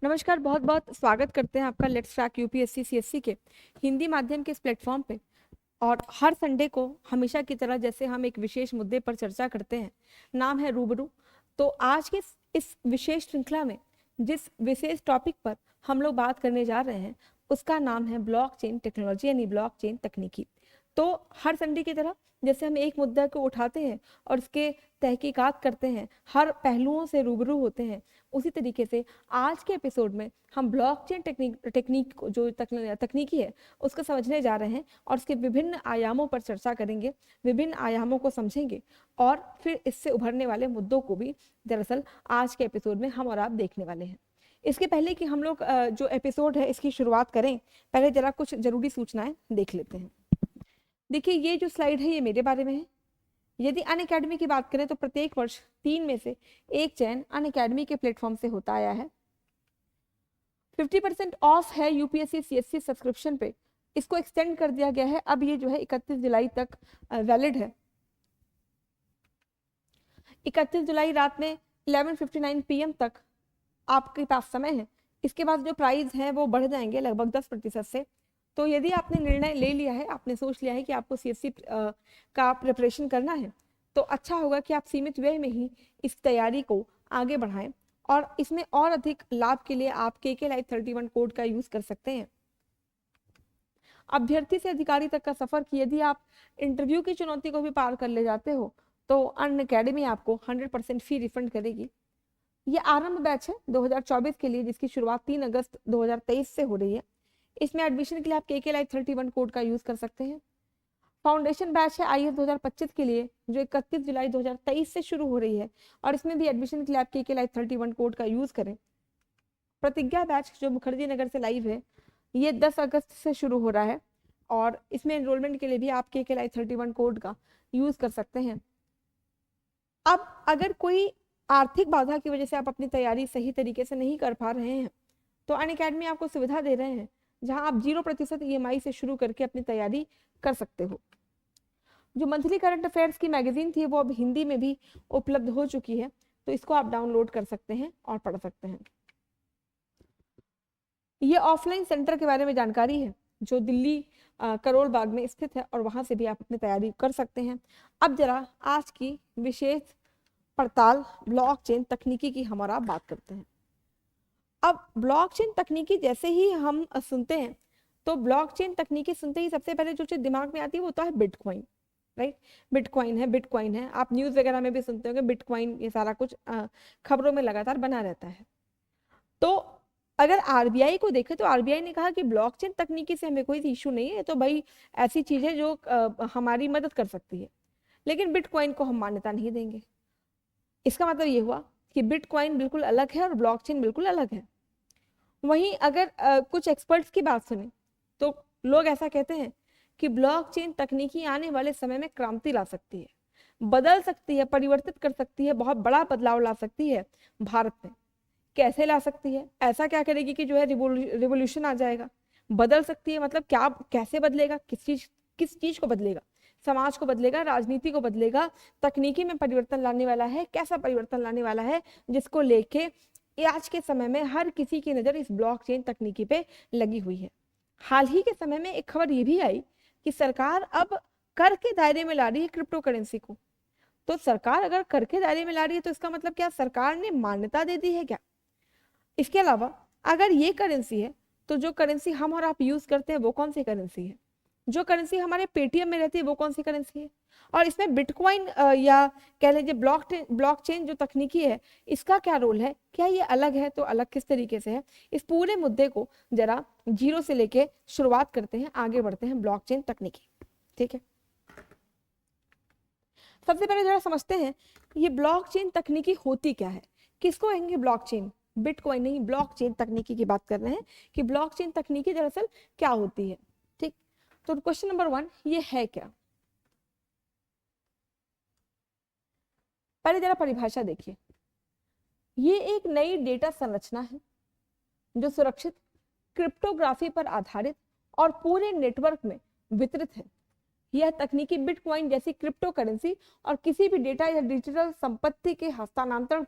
नमस्कार, बहुत बहुत स्वागत करते हैं आपका लेट्स ट्रैक यूपीएससी सीएससी के हिंदी माध्यम के इस प्लेटफॉर्म पे। और हर संडे को हमेशा की तरह जैसे हम एक विशेष मुद्दे पर चर्चा करते हैं, नाम है रूबरू। तो आज के इस विशेष श्रृंखला में जिस विशेष टॉपिक पर हम लोग बात करने जा रहे हैं उसका नाम है ब्लॉकचेन टेक्नोलॉजी यानी ब्लॉकचेन तकनीकी। तो हर संडे की तरह जैसे हम एक मुद्दा को उठाते हैं और उसके तहकीकात करते हैं, हर पहलुओं से रूबरू होते हैं, उसी तरीके से आज के एपिसोड में हम ब्लॉकचेन टेक्नीक जो तकनीकी है उसको समझने जा रहे हैं और उसके विभिन्न आयामों पर चर्चा करेंगे, विभिन्न आयामों को समझेंगे और फिर इससे उभरने वाले मुद्दों को भी दरअसल आज के एपिसोड में हम और आप देखने वाले हैं। इसके पहले कि हम लोग जो एपिसोड है इसकी शुरुआत करें, पहले जरा कुछ जरूरी सूचनाएं देख लेते हैं। देखिए, ये जो स्लाइड है ये मेरे बारे में है। यदि अनअकैडमी की बात करें तो प्रत्येक वर्ष 3 में से एक चयन अनअकैडमी के प्लेटफॉर्म से होता आया है। 50% ऑफ है यूपीएससी सीएससी सब्सक्रिप्शन पे, इसको एक्सटेंड कर दिया गया है। अब ये जो है 31 जुलाई तक वैलिड है। 31 जुलाई रात में 11:59 PM तक आपके पास समय है। इसके बाद जो प्राइस है वो बढ़ जाएंगे लगभग 10% से। तो यदि आपने निर्णय ले लिया है, आपने सोच लिया है कि आपको सीएससी का प्रिपरेशन करना है, तो अच्छा होगा कि आप सीमित व्यय में ही इस तैयारी को आगे बढ़ाएं और इसमें और अधिक लाभ के लिए आप KK Live 31 कोड का यूज कर सकते हैं। अभ्यर्थी से अधिकारी तक का सफर की यदि आप इंटरव्यू की चुनौती को भी पार कर ले जाते हो तो अनअकैडमी आपको 100% फी रिफंड करेगी। ये आरंभ बैच है 2024 के लिए, जिसकी शुरुआत 3 अगस्त 2023 से हो रही है। इसमें एडमिशन के लिए आप KK Live 31 कोड का यूज कर सकते हैं। फाउंडेशन बैच है IAS 2025 के लिए, जो 31 जुलाई 2023 से शुरू हो रही है और इसमें भी एडमिशन के लिए आप KK Live 31 कोड का यूज करें। प्रतिज्ञा बैच जो मुखर्जी नगर से लाइव है, ये 10 अगस्त से शुरू हो रहा है और इसमें एनरोलमेंट के लिए भी आप KK Live 31 कोड का यूज कर सकते हैं। अब अगर कोई आर्थिक बाधा की वजह से आप अपनी तैयारी सही तरीके से नहीं कर पा रहे हैं तो अनअकैडमी आपको सुविधा दे रहे हैं जहां आप 0% EMI से शुरू करके अपनी तैयारी कर सकते हो। जो मंथली करंट अफेयर्स की मैगजीन थी वो अब हिंदी में भी उपलब्ध हो चुकी है, तो इसको आप डाउनलोड कर सकते हैं और पढ़ सकते हैं। ये ऑफलाइन सेंटर के बारे में जानकारी है जो दिल्ली करोल बाग में स्थित है और वहां से भी आप अपनी तैयारी कर सकते हैं। अब जरा आज की विशेष पड़ताल ब्लॉकचेन तकनीकी की हम और आप बात करते हैं। अब ब्लॉकचेन तकनीकी जैसे ही हम सुनते हैं तो ब्लॉकचेन तकनीकी सुनते ही सबसे पहले जो चीज दिमाग में आती है वो तो है बिटकॉइन, राइट। बिटकॉइन है, आप न्यूज वगैरह में भी सुनते होंगे बिटकॉइन, ये सारा कुछ खबरों में लगातार बना रहता है। तो अगर आरबीआई को देखें तो आरबीआई ने कहा कि ब्लॉकचेन तकनीकी से हमें कोई इशू नहीं है, तो भाई ऐसी चीज है जो हमारी मदद कर सकती है, लेकिन बिटकॉइन को हम मान्यता नहीं देंगे। इसका मतलब ये हुआ कि बिटकॉइन बिल्कुल अलग है और ब्लॉकचेन बिल्कुल अलग है। वहीं अगर कुछ एक्सपर्ट्स की बात सुने तो लोग ऐसा कहते हैं कि ब्लॉकचेन तकनीकी आने वाले समय में क्रांति ला सकती है, बदल सकती है, परिवर्तित कर सकती है, बहुत बड़ा बदलाव ला सकती है भारत में। कैसे ला सकती है, ऐसा क्या करेगी कि जो है रिवोल्यूशन आ जाएगा? बदल सकती है मतलब क्या, कैसे बदलेगा, किस चीज को बदलेगा? समाज को बदलेगा, राजनीति को बदलेगा, तकनीकी में परिवर्तन लाने वाला है। कैसा परिवर्तन लाने वाला है जिसको लेके आज के समय में हर किसी की नजर इस ब्लॉकचेन तकनीकी पे लगी हुई है। हाल ही के समय में एक खबर ये भी आई कि सरकार अब कर के दायरे में ला रही है क्रिप्टो करेंसी को। तो सरकार अगर कर के दायरे में ला रही है तो इसका मतलब क्या सरकार ने मान्यता दे दी है क्या? इसके अलावा अगर ये करेंसी है तो जो करेंसी हम और आप यूज करते हैं वो कौन सी करेंसी है? जो करेंसी हमारे पेटीएम में रहती है वो कौन सी करेंसी है? और इसमें बिटकॉइन या कह लीजिए ब्लॉकचेन जो तकनीकी है इसका क्या रोल है? क्या ये अलग है? तो अलग किस तरीके से है? इस पूरे मुद्दे को जरा जीरो से लेके शुरुआत करते हैं, आगे बढ़ते हैं ब्लॉकचेन तकनीकी। ठीक है, सबसे पहले जरा समझते हैं ये ब्लॉकचेन तकनीकी होती क्या है। किसको कहेंगे ब्लॉकचेन? बिटकॉइन नहीं, ब्लॉकचेन तकनीकी की बात कर रहे हैं कि ब्लॉकचेन तकनीकी दरअसल क्या होती है। ठीक, तो क्वेश्चन नंबर 1, ये है क्या? पहले जरा परिभाषा देखिए। ये एक नई डेटा संरचना है जो सुरक्षित क्रिप्टोग्राफी पर आधारित और पूरे नेटवर्क में वितरित है। यह तकनीकी बिटकॉइन जैसी क्रिप्टो करेंसी और किसी भी डेटा या डिजिटल संपत्ति के हस्तांतरण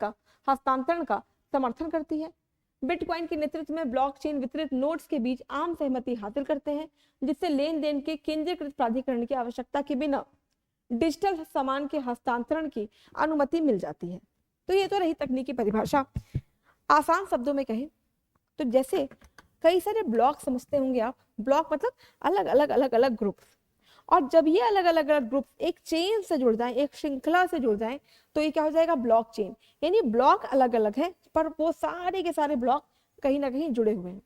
का समर्थन करती है। बिटकॉइन के नेतृत्व में ब्लॉकचेन वितरित नोड्स के बीच आम सहमति हासिल करते हैं, जिससे लेन देन के केंद्रीकृत प्राधिकरण की आवश्यकता के बिना डिजिटल सामान के हस्तांतरण की अनुमति मिल जाती है। तो ये तो रही तकनीकी परिभाषा। आसान शब्दों में कहें तो जैसे कई सारे ब्लॉक समझते होंगे आप, ब्लॉक मतलब अलग अलग ग्रुप्स, और जब ये अलग अलग ग्रुप्स एक चेन से जुड़ जाएं, एक श्रृंखला से जुड़ जाएं, तो ये क्या हो जाएगा, ब्लॉक चेन। यानी ब्लॉक अलग अलग है पर वो सारे के सारे ब्लॉक कहीं ना कहीं जुड़े हुए हैं।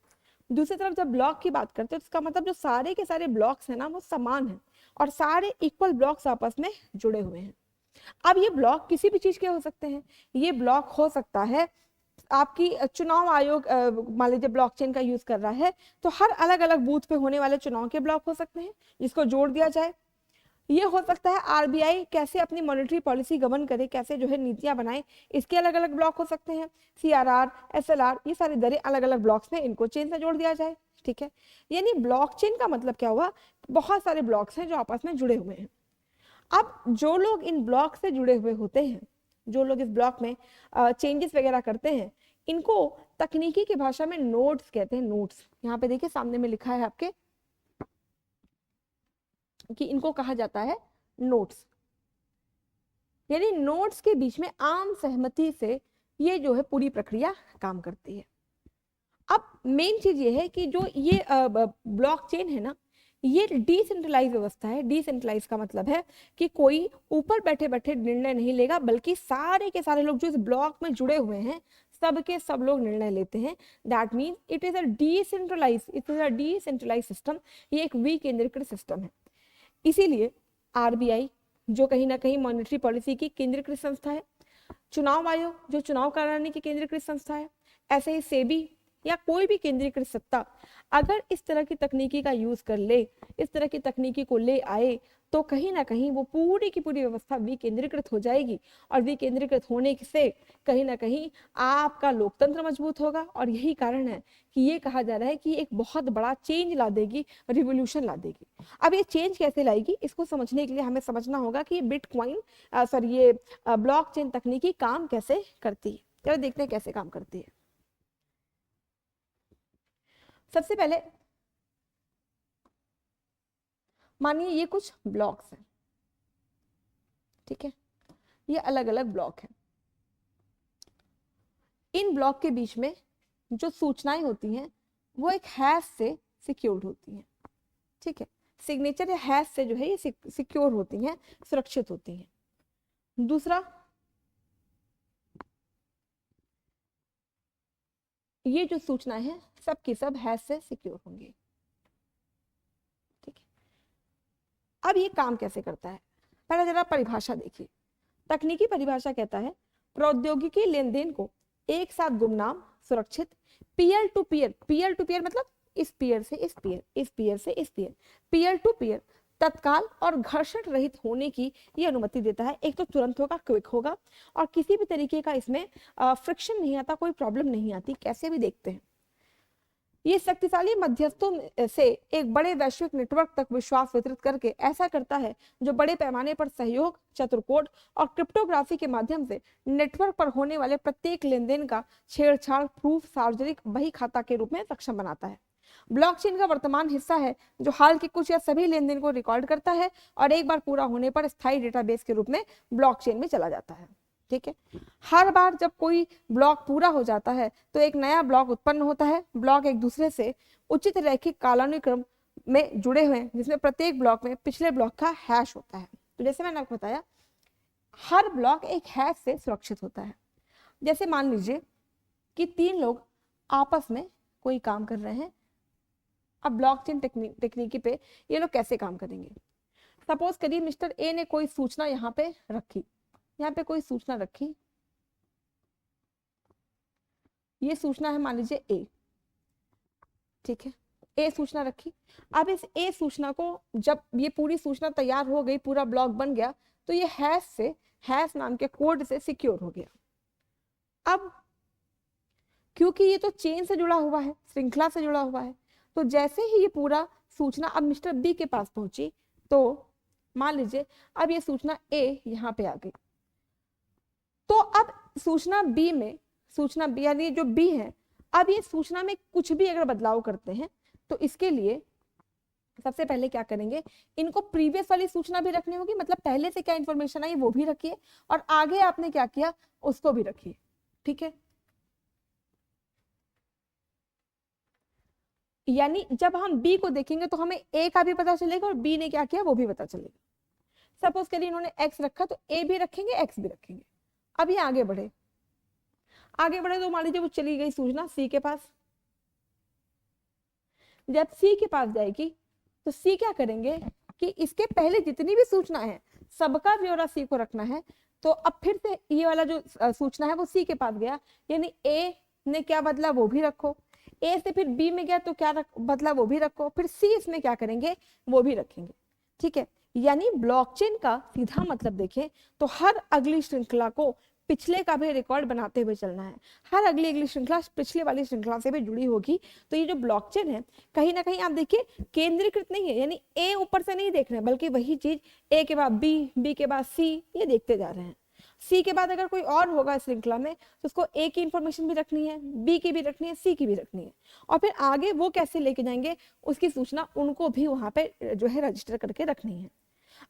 दूसरी तरफ जब ब्लॉक की बात करते हैं तो इसका मतलब जो सारे के सारे ब्लॉक्स हैं ना वो समान हैं और सारे इक्वल ब्लॉक्स आपस में जुड़े हुए हैं। अब ये ब्लॉक किसी भी चीज के हो सकते हैं। ये ब्लॉक हो सकता है आपकी चुनाव आयोग मान लीजिए ब्लॉकचेन का यूज कर रहा है तो हर अलग अलग बूथ पे होने वाले चुनाव के ब्लॉक हो सकते हैं जिसको जोड़ दिया जाए। ये हो सकता है आरबीआई कैसे अपनी मॉनेटरी पॉलिसी गवर्न करे, कैसे जो है नीतियां बनाए, इसके अलग अलग ब्लॉक हो सकते हैं। सीआरआर, एसएलआर, ये सारी दरें अलग अलग ब्लॉक्स में, इनको चेन से जोड़ दिया जाए। ठीक है, यानी ब्लॉकचेन का मतलब क्या हुआ, बहुत सारे ब्लॉक्स हैं जो आपस में जुड़े हुए हैं। अब जो लोग इन ब्लॉक से जुड़े हुए होते हैं, जो लोग इस ब्लॉक में चेंजेस वगैरह करते हैं, इनको तकनीकी की भाषा में नोड्स कहते हैं। नोड्स यहाँ पे देखिए सामने में लिखा है आपके कि इनको कहा जाता है नोड्स। यानी नोड्स के बीच में आम सहमति से ये जो है पूरी प्रक्रिया काम करती है। अब मेन चीज ये है कि जो ये ब्लॉकचेन है ना, ये डिसेंट्रलाइज व्यवस्था है। डिसेंट्रलाइज का मतलब है कि कोई ऊपर बैठे बैठे निर्णय नहीं लेगा, बल्कि सारे के सारे लोग जो इस ब्लॉक में जुड़े हुए हैं सब के सब लोग निर्णय लेते हैं। That means it is a decentralise system. ये एक विकेंद्रीकृत सिस्टम है। इसीलिए आरबीआई जो कहीं ना कहीं मॉनेटरी पॉलिसी की केंद्रीकृत संस्था है, चुनाव आयोग जो चुनाव कराने की केंद्रीकृत संस्था है, ऐसे ही सेबी या कोई भी केंद्रीकृत सत्ता अगर इस तरह की तकनीकी का यूज कर ले, इस तरह की तकनीकी को ले आए, तो कहीं ना कहीं वो पूरी की पूरी व्यवस्था विकेंद्रीकृत हो जाएगी। और विकेंद्रीकृत होने से कहीं ना कहीं आपका लोकतंत्र मजबूत होगा। और यही कारण है कि ये कहा जा रहा है कि एक बहुत बड़ा चेंज ला देगी, रिवोल्यूशन ला देगी। अब ये चेंज कैसे लाएगी, इसको समझने के लिए हमें समझना होगा कि बिटकॉइन ये ब्लॉकचेन तकनीकी काम कैसे करती है। चलो देखते हैं कैसे काम करती है। सबसे पहले मानिए ये कुछ ब्लॉक्स हैं, ठीक है, ये अलग अलग ब्लॉक हैं। इन ब्लॉक के बीच में जो सूचनाएं होती हैं वो एक हैश से सिक्योर्ड होती हैं। ठीक है, सिग्नेचर या हैश से जो है ये सिक्योर होती हैं, सुरक्षित होती हैं। दूसरा, ये जो सूचनाएं हैं सब की सब हैश से सिक्योर होंगी। ठीक है, अब ये काम कैसे करता है, पहले जरा परिभाषा देखिए। तकनीकी परिभाषा कहता है प्रौद्योगिकी लेनदेन को एक साथ गुमनाम, सुरक्षित, पीयर टू पीयर मतलब इस पीयर से इस पीयर, इस पीयर से इस पीयर, पीयर टू पीयर, तत्काल और घर्षण रहित होने की ये अनुमति देता है। एक तो तुरंत होगा, क्विक होगा, और किसी भी तरीके का इसमें फ्रिक्शन नहीं आता, कोई प्रॉब्लम नहीं आती। कैसे भी देखते हैं, ये शक्तिशाली मध्यस्थों से एक बड़े वैश्विक नेटवर्क तक विश्वास वितरित करके ऐसा करता है जो बड़े पैमाने पर सहयोग, चतुर्कोड और क्रिप्टोग्राफी के माध्यम से नेटवर्क पर होने वाले प्रत्येक लेनदेन का छेड़छाड़ प्रूफ सार्वजनिक बही खाता के रूप में सक्षम बनाता है। ब्लॉकचेन का वर्तमान हिस्सा है जो हाल के कुछ या सभी लेनदेन को रिकॉर्ड करता है और एक बार पूरा होने पर स्थायी डेटाबेस के रूप में ब्लॉकचेन में चला जाता है। ठीक है, हर बार जब कोई ब्लॉक पूरा हो जाता है तो एक नया ब्लॉक उत्पन्न होता है। ब्लॉक एक दूसरे से उचित रैखिक कालानुक्रम में जुड़े हुए हैं, जिसमें प्रत्येक ब्लॉक में पिछले ब्लॉक का हैश होता है। तो जैसे मैंने आपको बताया, हर ब्लॉक एक हैश से सुरक्षित होता है। जैसे मान लीजिए कि 3 लोग आपस में कोई काम कर रहे हैं। अब ब्लॉकचेन तकनीकी पे ये लोग कैसे काम करेंगे। सपोज करिए मिस्टर ए ने कोई सूचना यहाँ पे रखी, यहाँ पे कोई सूचना रखी, ये सूचना है मान लीजिए ए। ठीक है, ए सूचना रखी। अब इस ए सूचना को जब ये पूरी सूचना तैयार हो गई, पूरा ब्लॉक बन गया, तो ये हैश नाम के कोड से सिक्योर हो गया। अब क्योंकि ये तो चेन से जुड़ा हुआ है, श्रृंखला से जुड़ा हुआ है, तो जैसे ही ये पूरा सूचना अब मिस्टर बी के पास पहुंची, तो मान लीजिए अब ये सूचना ए यहाँ पे आ गई, तो अब सूचना बी यानी जो बी है, अब ये सूचना में कुछ भी अगर बदलाव करते हैं तो इसके लिए सबसे पहले क्या करेंगे, इनको प्रीवियस वाली सूचना भी रखनी होगी, मतलब पहले से क्या इंफॉर्मेशन आई वो भी रखिए और आगे आपने क्या किया उसको भी रखिए। ठीक है, यानी जब हम बी को देखेंगे तो हमें ए का भी पता चलेगा और बी ने क्या किया वो भी पता चलेगा। सपोज करिए इन्होंने एक्स रखा तो ए भी रखेंगे एक्स भी रखेंगे। अब ये आगे बढ़े, आगे बढ़े तो मान लीजिए वो चली गई सूचना सी के पास। जब सी के पास जाएगी तो सी क्या करेंगे कि इसके पहले जितनी भी सूचना है सबका ब्यौरा सी को रखना है। तो अब फिर से ये वाला जो सूचना है वो सी के पास गया, यानी ए ने क्या बदला वो भी रखो, ए से फिर बी में गया तो क्या बदला वो भी रखो, फिर सी इसमें क्या करेंगे वो भी रखेंगे। ठीक है, यानी ब्लॉकचेन का सीधा मतलब देखें तो हर अगली श्रृंखला को पिछले का भी रिकॉर्ड बनाते हुए चलना है। हर अगली अगली श्रृंखला पिछले वाली श्रृंखला से भी जुड़ी होगी। तो ये जो ब्लॉकचेन है कहीं ना कहीं आप देखिए केंद्रीकृत नहीं है, यानी ए ऊपर से नहीं देख रहे हैं बल्कि वही चीज ए के बाद बी, बी के बाद सी, ये देखते जा रहे हैं। सी के बाद अगर कोई और होगा श्रृंखला में तो उसको ए की इंफॉर्मेशन भी रखनी है, बी की भी रखनी है, सी की भी रखनी है, और फिर आगे वो कैसे लेके जाएंगे उसकी सूचना उनको भी वहां पे जो है रजिस्टर करके रखनी है।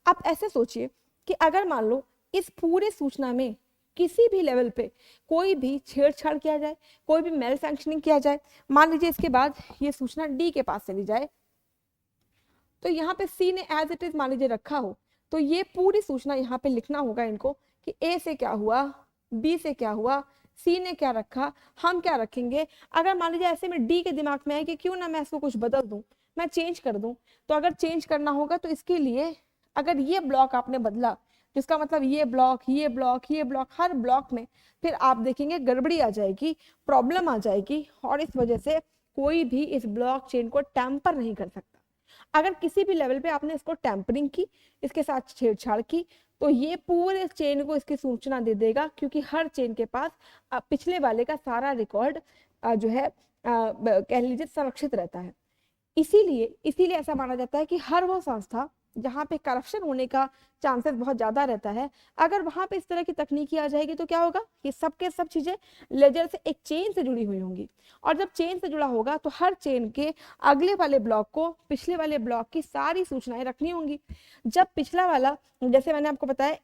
आप ऐसे सोचिए कि अगर मान लो इस पूरे सूचना में किसी भी लेवल पे कोई भी छेड़छाड़ किया जाए, कोई भी मेल फंक्शनिंग किया जाए, मान लीजिए इसके बाद ये सूचना डी के पास चली जाए तो यहाँ पे सी ने एज इट इज मान लीजिए रखा हो तो ये पूरी सूचना यहाँ पे लिखना होगा इनको कि ए से क्या हुआ, बी से क्या हुआ, सी ने क्या रखा, हम क्या रखेंगे। अगर मान लीजिए ऐसे में डी के दिमाग में आए कि क्यों ना मैं इसको कुछ बदल दूं, मैं चेंज कर दूं, तो अगर चेंज करना होगा तो इसके लिए अगर ये ब्लॉक आपने बदला जिसका मतलब ये ब्लॉक, ये ब्लॉक, ये ब्लॉक, हर ब्लॉक में फिर आप देखेंगे गड़बड़ी आ जाएगी, प्रॉब्लम आ जाएगी और इस वजह से कोई भी इस ब्लॉक चेन को टैंपर नहीं कर सकता। अगर किसी भी लेवल पे आपने इसको टैंपरिंग की, इसके साथ छेड़छाड़ की, तो ये पूरे चेन को इसकी सूचना दे देगा, क्योंकि हर चेन के पास पिछले वाले का सारा रिकॉर्ड जो है कह लीजिए संरक्षित रहता है। इसीलिए ऐसा माना जाता है कि हर वो संस्था जहाँ पे करप्शन होने का चांसेस बहुत ज्यादा रहता है, अगर वहां पे इस तरह की तकनीकी आ जाएगी तो क्या होगा कि सबके सब चीजें लेजर से एक चेन से जुड़ी हुई होंगी, और जब चेन से जुड़ा होगा तो हर चेन के अगले वाले ब्लॉक को पिछले वाले ब्लॉक की सारी सूचनाएं रखनी होंगी। जब पिछला वाला, जैसे मैंने आपको बताया,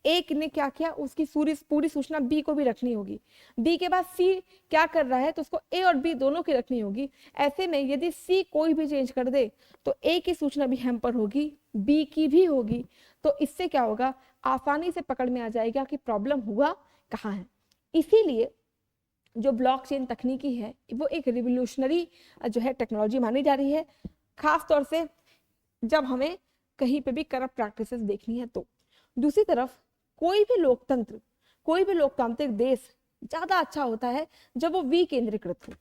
एक ने क्या किया उसकी पूरी सूचना बी को भी रखनी होगी, बी के बाद सी क्या कर रहा है तो उसको ए और बी दोनों की रखनी होगी। ऐसे में यदि सी कोई भी चेंज कर दे तो ए की सूचना भी हैम्पर होगी, बी की भी होगी, तो इससे क्या होगा आसानी से पकड़ में आ जाएगा कि प्रॉब्लम हुआ कहाँ है। इसीलिए जो ब्लॉकचेन तकनीकी है वो एक रिवोल्यूशनरी जो है टेक्नोलॉजी मानी जा रही है, खास तौर से जब हमें कहीं पे भी करप्ट प्रैक्टिसेस देखनी है तो। दूसरी तरफ कोई भी लोकतंत्र, कोई भी लोकतांत्रिक देश ज्यादा अच्छा होता है जब वो विकेंद्रीकृत हो।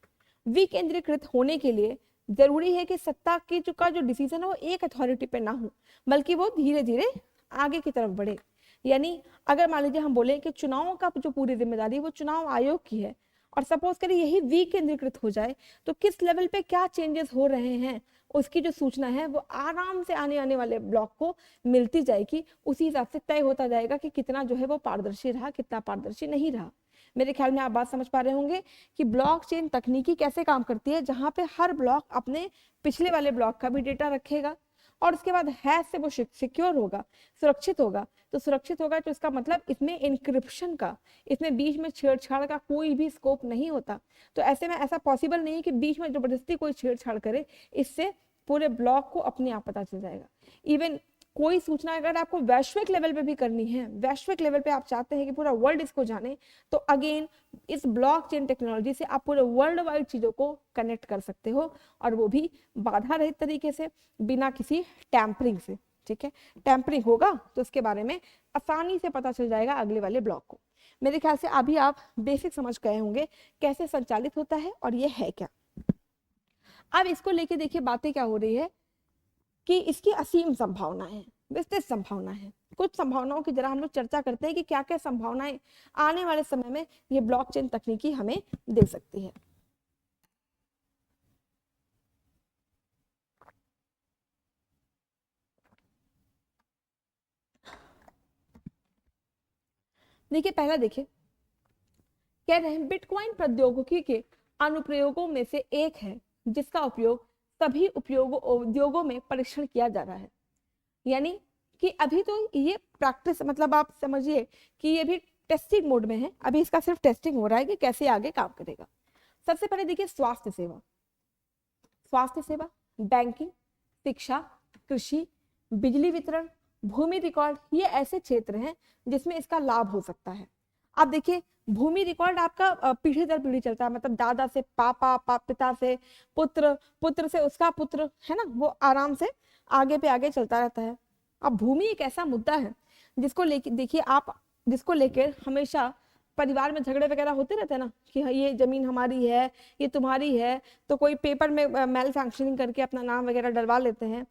विकेंद्रीकृत होने के लिए जरूरी है कि सत्ता की का जो डिसीजन है वो एक अथॉरिटी पे ना हो, बल्कि वो धीरे धीरे आगे की तरफ बढ़े। यानी अगर मान लीजिए हम बोले कि चुनावों का जो पूरी जिम्मेदारी वो चुनाव आयोग की है, और सपोज करिए यही विकेंद्रीकृत हो जाए तो किस लेवल पे क्या चेंजेस हो रहे हैं उसकी जो सूचना है वो आराम से आने वाले ब्लॉक को मिलती जाएगी। उसी हिसाब से तय होता जाएगा कि कितना जो है वो पारदर्शी रहा, कितना पारदर्शी नहीं रहा। मेरे ख्याल में आप बात समझ पा रहे होंगे कि ब्लॉकचेन तकनीकी कैसे काम करती है, जहां पे हर ब्लॉक अपने पिछले वाले ब्लॉक का भी डेटा रखेगा और उसके बाद हैश से वो सिक्योर होगा, सुरक्षित होगा। तो सुरक्षित होगा तो इसका मतलब इसमें इंक्रिप्शन का, इसमें बीच में छेड़छाड़ का कोई भी स्कोप नहीं होता। तो ऐसे में ऐसा पॉसिबल नहीं है कि बीच में जबरदस्ती कोई छेड़छाड़ करे, इससे पूरे ब्लॉक को अपने आप पता चल जाएगा। इवन कोई सूचना अगर आपको वैश्विक लेवल पे भी करनी है, वैश्विक लेवल पे आप चाहते हैं कि पूरा वर्ल्ड इसको जाने, तो अगेन इस ब्लॉकचेन टेक्नोलॉजी से आप पूरे वर्ल्ड वाइड चीजों को कनेक्ट कर सकते हो, और वो भी बाधा रहित तरीके से, बिना किसी टैंपरिंग से। ठीक है, टैंपरिंग होगा तो उसके बारे में आसानी से पता चल जाएगा अगले वाले ब्लॉक को। मेरे ख्याल से अभी आप बेसिक समझ गए होंगे कैसे संचालित होता है और ये है क्या। अब इसको लेके देखिए बातें क्या हो रही है कि इसकी असीम संभावनाएं हैं, विस्तृत संभावना है। कुछ संभावनाओं की जरा हम लोग चर्चा करते हैं कि क्या क्या संभावनाएं आने वाले समय में ये ब्लॉकचेन तकनीकी हमें दे सकती है। देखिए पहला देखिए, कह रहे हैं बिटकॉइन प्रौद्योगिकी के अनुप्रयोगों में से एक है जिसका उपयोग सभी उद्योगों में परीक्षण किया जा रहा है। यानी कि अभी तो ये प्रैक्टिस, मतलब आप समझिए कि ये भी टेस्टिंग मोड में है, अभी इसका सिर्फ टेस्टिंग हो रहा है कि कैसे आगे काम करेगा। सबसे पहले देखिए स्वास्थ्य सेवा। स्वास्थ्य सेवा, बैंकिंग, शिक्षा, कृषि, बिजली वितरण, भूमि रिकॉर्ड, ये ऐसे क्षेत्र हैं जिसमें इसका लाभ हो सकता है। अब देखिए भूमि रिकॉर्ड आपका पीढ़ी दर पीढ़ी चलता है, मतलब दादा से पापा, पिता से पुत्र, पुत्र से उसका पुत्र, है ना, वो आराम से आगे पे आगे चलता रहता है। अब भूमि एक ऐसा मुद्दा है जिसको लेके देखिए आप, जिसको लेकर हमेशा परिवार में झगड़े वगैरह होते रहते हैं ना, कि हाँ ये जमीन हमारी है, ये तुम्हारी है, तो कोई पेपर में मैल फंक्शनिंग करके अपना नाम वगैरह डलवा लेते हैं।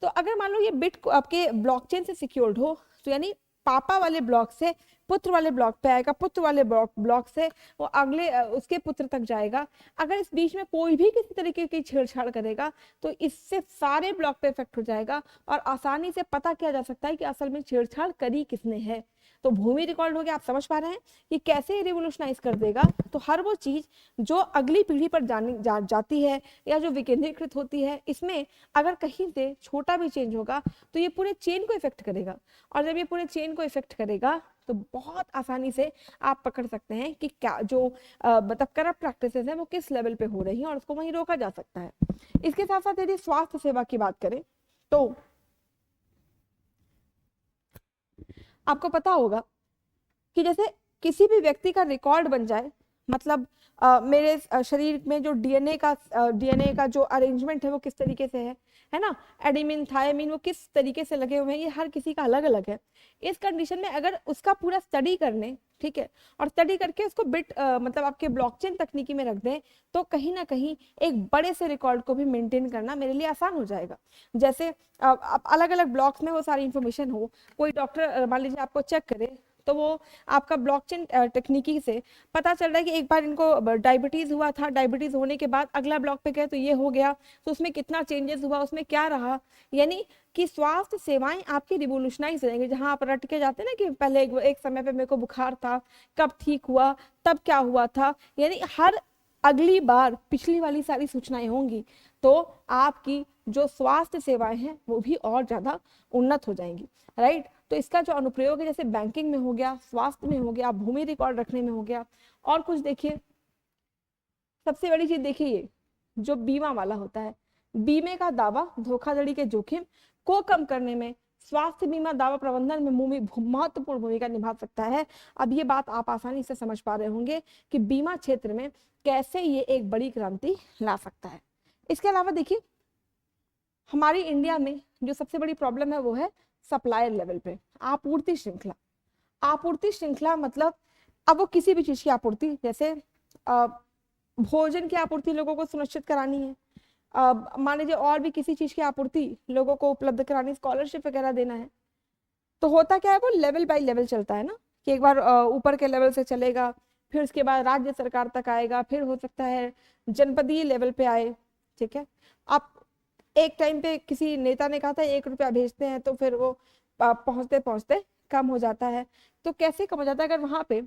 तो अगर मान लो ये बिट आपके ब्लॉकचेन से सिक्योर्ड हो, तो यानी पापा वाले ब्लॉक से पुत्र वाले ब्लॉक पे आएगा, पुत्र वाले ब्लॉक से वो अगले उसके पुत्र तक जाएगा। अगर इस बीच में कोई भी किसी तरीके की छेड़छाड़ करेगा तो इससे सारे ब्लॉक पे इफेक्ट हो जाएगा और आसानी से पता किया जा सकता है कि असल में छेड़छाड़ करी किसने है। तो भूमि रिकॉर्ड हो गया, आप समझ पा रहे हैं कि कैसे रिवोल्यूशनाइज कर देगा। तो हर वो चीज जो अगली पीढ़ी पर जाती है या जो विकेंद्रीकृत होती है, इसमें अगर कहीं से छोटा भी चेंज होगा तो ये पूरे चेन को इफेक्ट करेगा, और जब ये पूरे चेन को इफेक्ट करेगा तो बहुत आसानी से आप पकड़ सकते हैं कि क्या जो मतलब करप्ट प्रैक्टिसेस है वो किस लेवल पे हो रही हैं, और उसको वहीं रोका जा सकता है। इसके साथ साथ यदि स्वास्थ्य सेवा की बात करें तो आपको पता होगा कि जैसे किसी भी व्यक्ति का रिकॉर्ड बन जाए, मतलब मेरे शरीर में जो डीएनए का जो अरेंजमेंट है वो किस तरीके से है ना, एडेनिन थायमिन वो किस तरीके से लगे हुए हैं, ये हर किसी का अलग अलग है। इस कंडीशन में अगर उसका पूरा स्टडी कर लें, ठीक है, और स्टडी करके उसको बिट मतलब आपके ब्लॉकचेन तकनीकी में रख दें, तो कहीं ना कहीं एक बड़े से रिकॉर्ड को भी मेंटेन करना मेरे लिए आसान हो जाएगा। जैसे अलग अलग ब्लॉक्स में वो सारी इंफॉर्मेशन हो, कोई डॉक्टर मान लीजिए आपको चेक करे, तो वो आपका ब्लॉकचेन टेक्निकी से पता चल रहा है कि एक बार इनको डायबिटीज हुआ था, डायबिटीज होने के बाद अगला ब्लॉक पे गए तो ये हो गया, तो उसमें कितना चेंजेस हुआ, उसमें क्या रहा। यानी कि स्वास्थ्य सेवाएं आपकी रिवोल्यूशनाइज हो जाएंगी। जहां आप रट के जाते हैं ना कि पहले एक समय पे मेरे को बुखार था, कब ठीक हुआ, तब क्या हुआ था, यानी हर अगली बार पिछली वाली सारी सूचनाएं होंगी, तो आपकी जो स्वास्थ्य सेवाएं हैं वो भी और ज्यादा उन्नत हो जाएंगी, राइट। तो इसका जो अनुप्रयोग है जैसे बैंकिंग में हो गया, स्वास्थ्य में हो गया, भूमि रिकॉर्ड रखने में हो गया, और कुछ देखिए सबसे बड़ी चीज देखिए, ये जो बीमा वाला होता है, बीमे का दावा धोखाधड़ी के जोखिम को कम करने में स्वास्थ्य बीमा दावा प्रबंधन में महत्वपूर्ण भूमिका निभा सकता है। अब ये बात आप आसानी से समझ पा रहे होंगे कि बीमा क्षेत्र में कैसे ये एक बड़ी क्रांति ला सकता है। इसके अलावा देखिए हमारी इंडिया में जो सबसे बड़ी प्रॉब्लम है वो है सप्लायर लेवल पे आपूर्ति श्रृंखला। आपूर्ति श्रृंखला मतलब अब वो किसी भी चीज की आपूर्ति, जैसे भोजन की आपूर्ति लोगों को सुनिश्चित करानी है, मान लीजिए और भी किसी चीज की आपूर्ति लोगों को उपलब्ध करानी, स्कॉलरशिप वगैरह देना है, तो होता क्या है वो लेवल बाय लेवल चलता है ना, कि एक बार ऊपर के लेवल से चलेगा, फिर उसके बाद राज्य सरकार तक आएगा, फिर हो सकता है जनपदीय लेवल पे आए, ठीक है। आप एक टाइम पे किसी नेता ने कहा था 1 रुपया भेजते हैं, तो फिर वो पहुंचते पहुंचते कम हो जाता है। तो कैसे कम हो जाता है, अगर वहां पे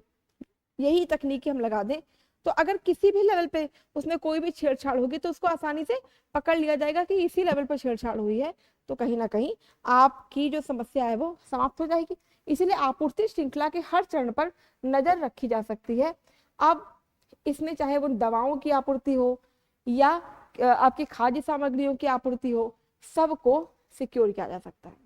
यही तकनीकी हम लगा दें तो अगर किसी भी लेवल पे उसमें कोई भी छेड़छाड़ होगी तो उसको आसानी से पकड़ लिया जाएगा कि इसी लेवल पर छेड़छाड़ हुई है, तो कहीं ना कहीं आपकी जो समस्या है वो समाप्त हो जाएगी। इसीलिए आपूर्ति श्रृंखला के हर चरण पर नजर रखी जा सकती है। अब इसमें चाहे वो दवाओं की आपूर्ति हो या आपकी खाद्य सामग्रियों की आपूर्ति हो, सबको सिक्योर किया जा सकता है।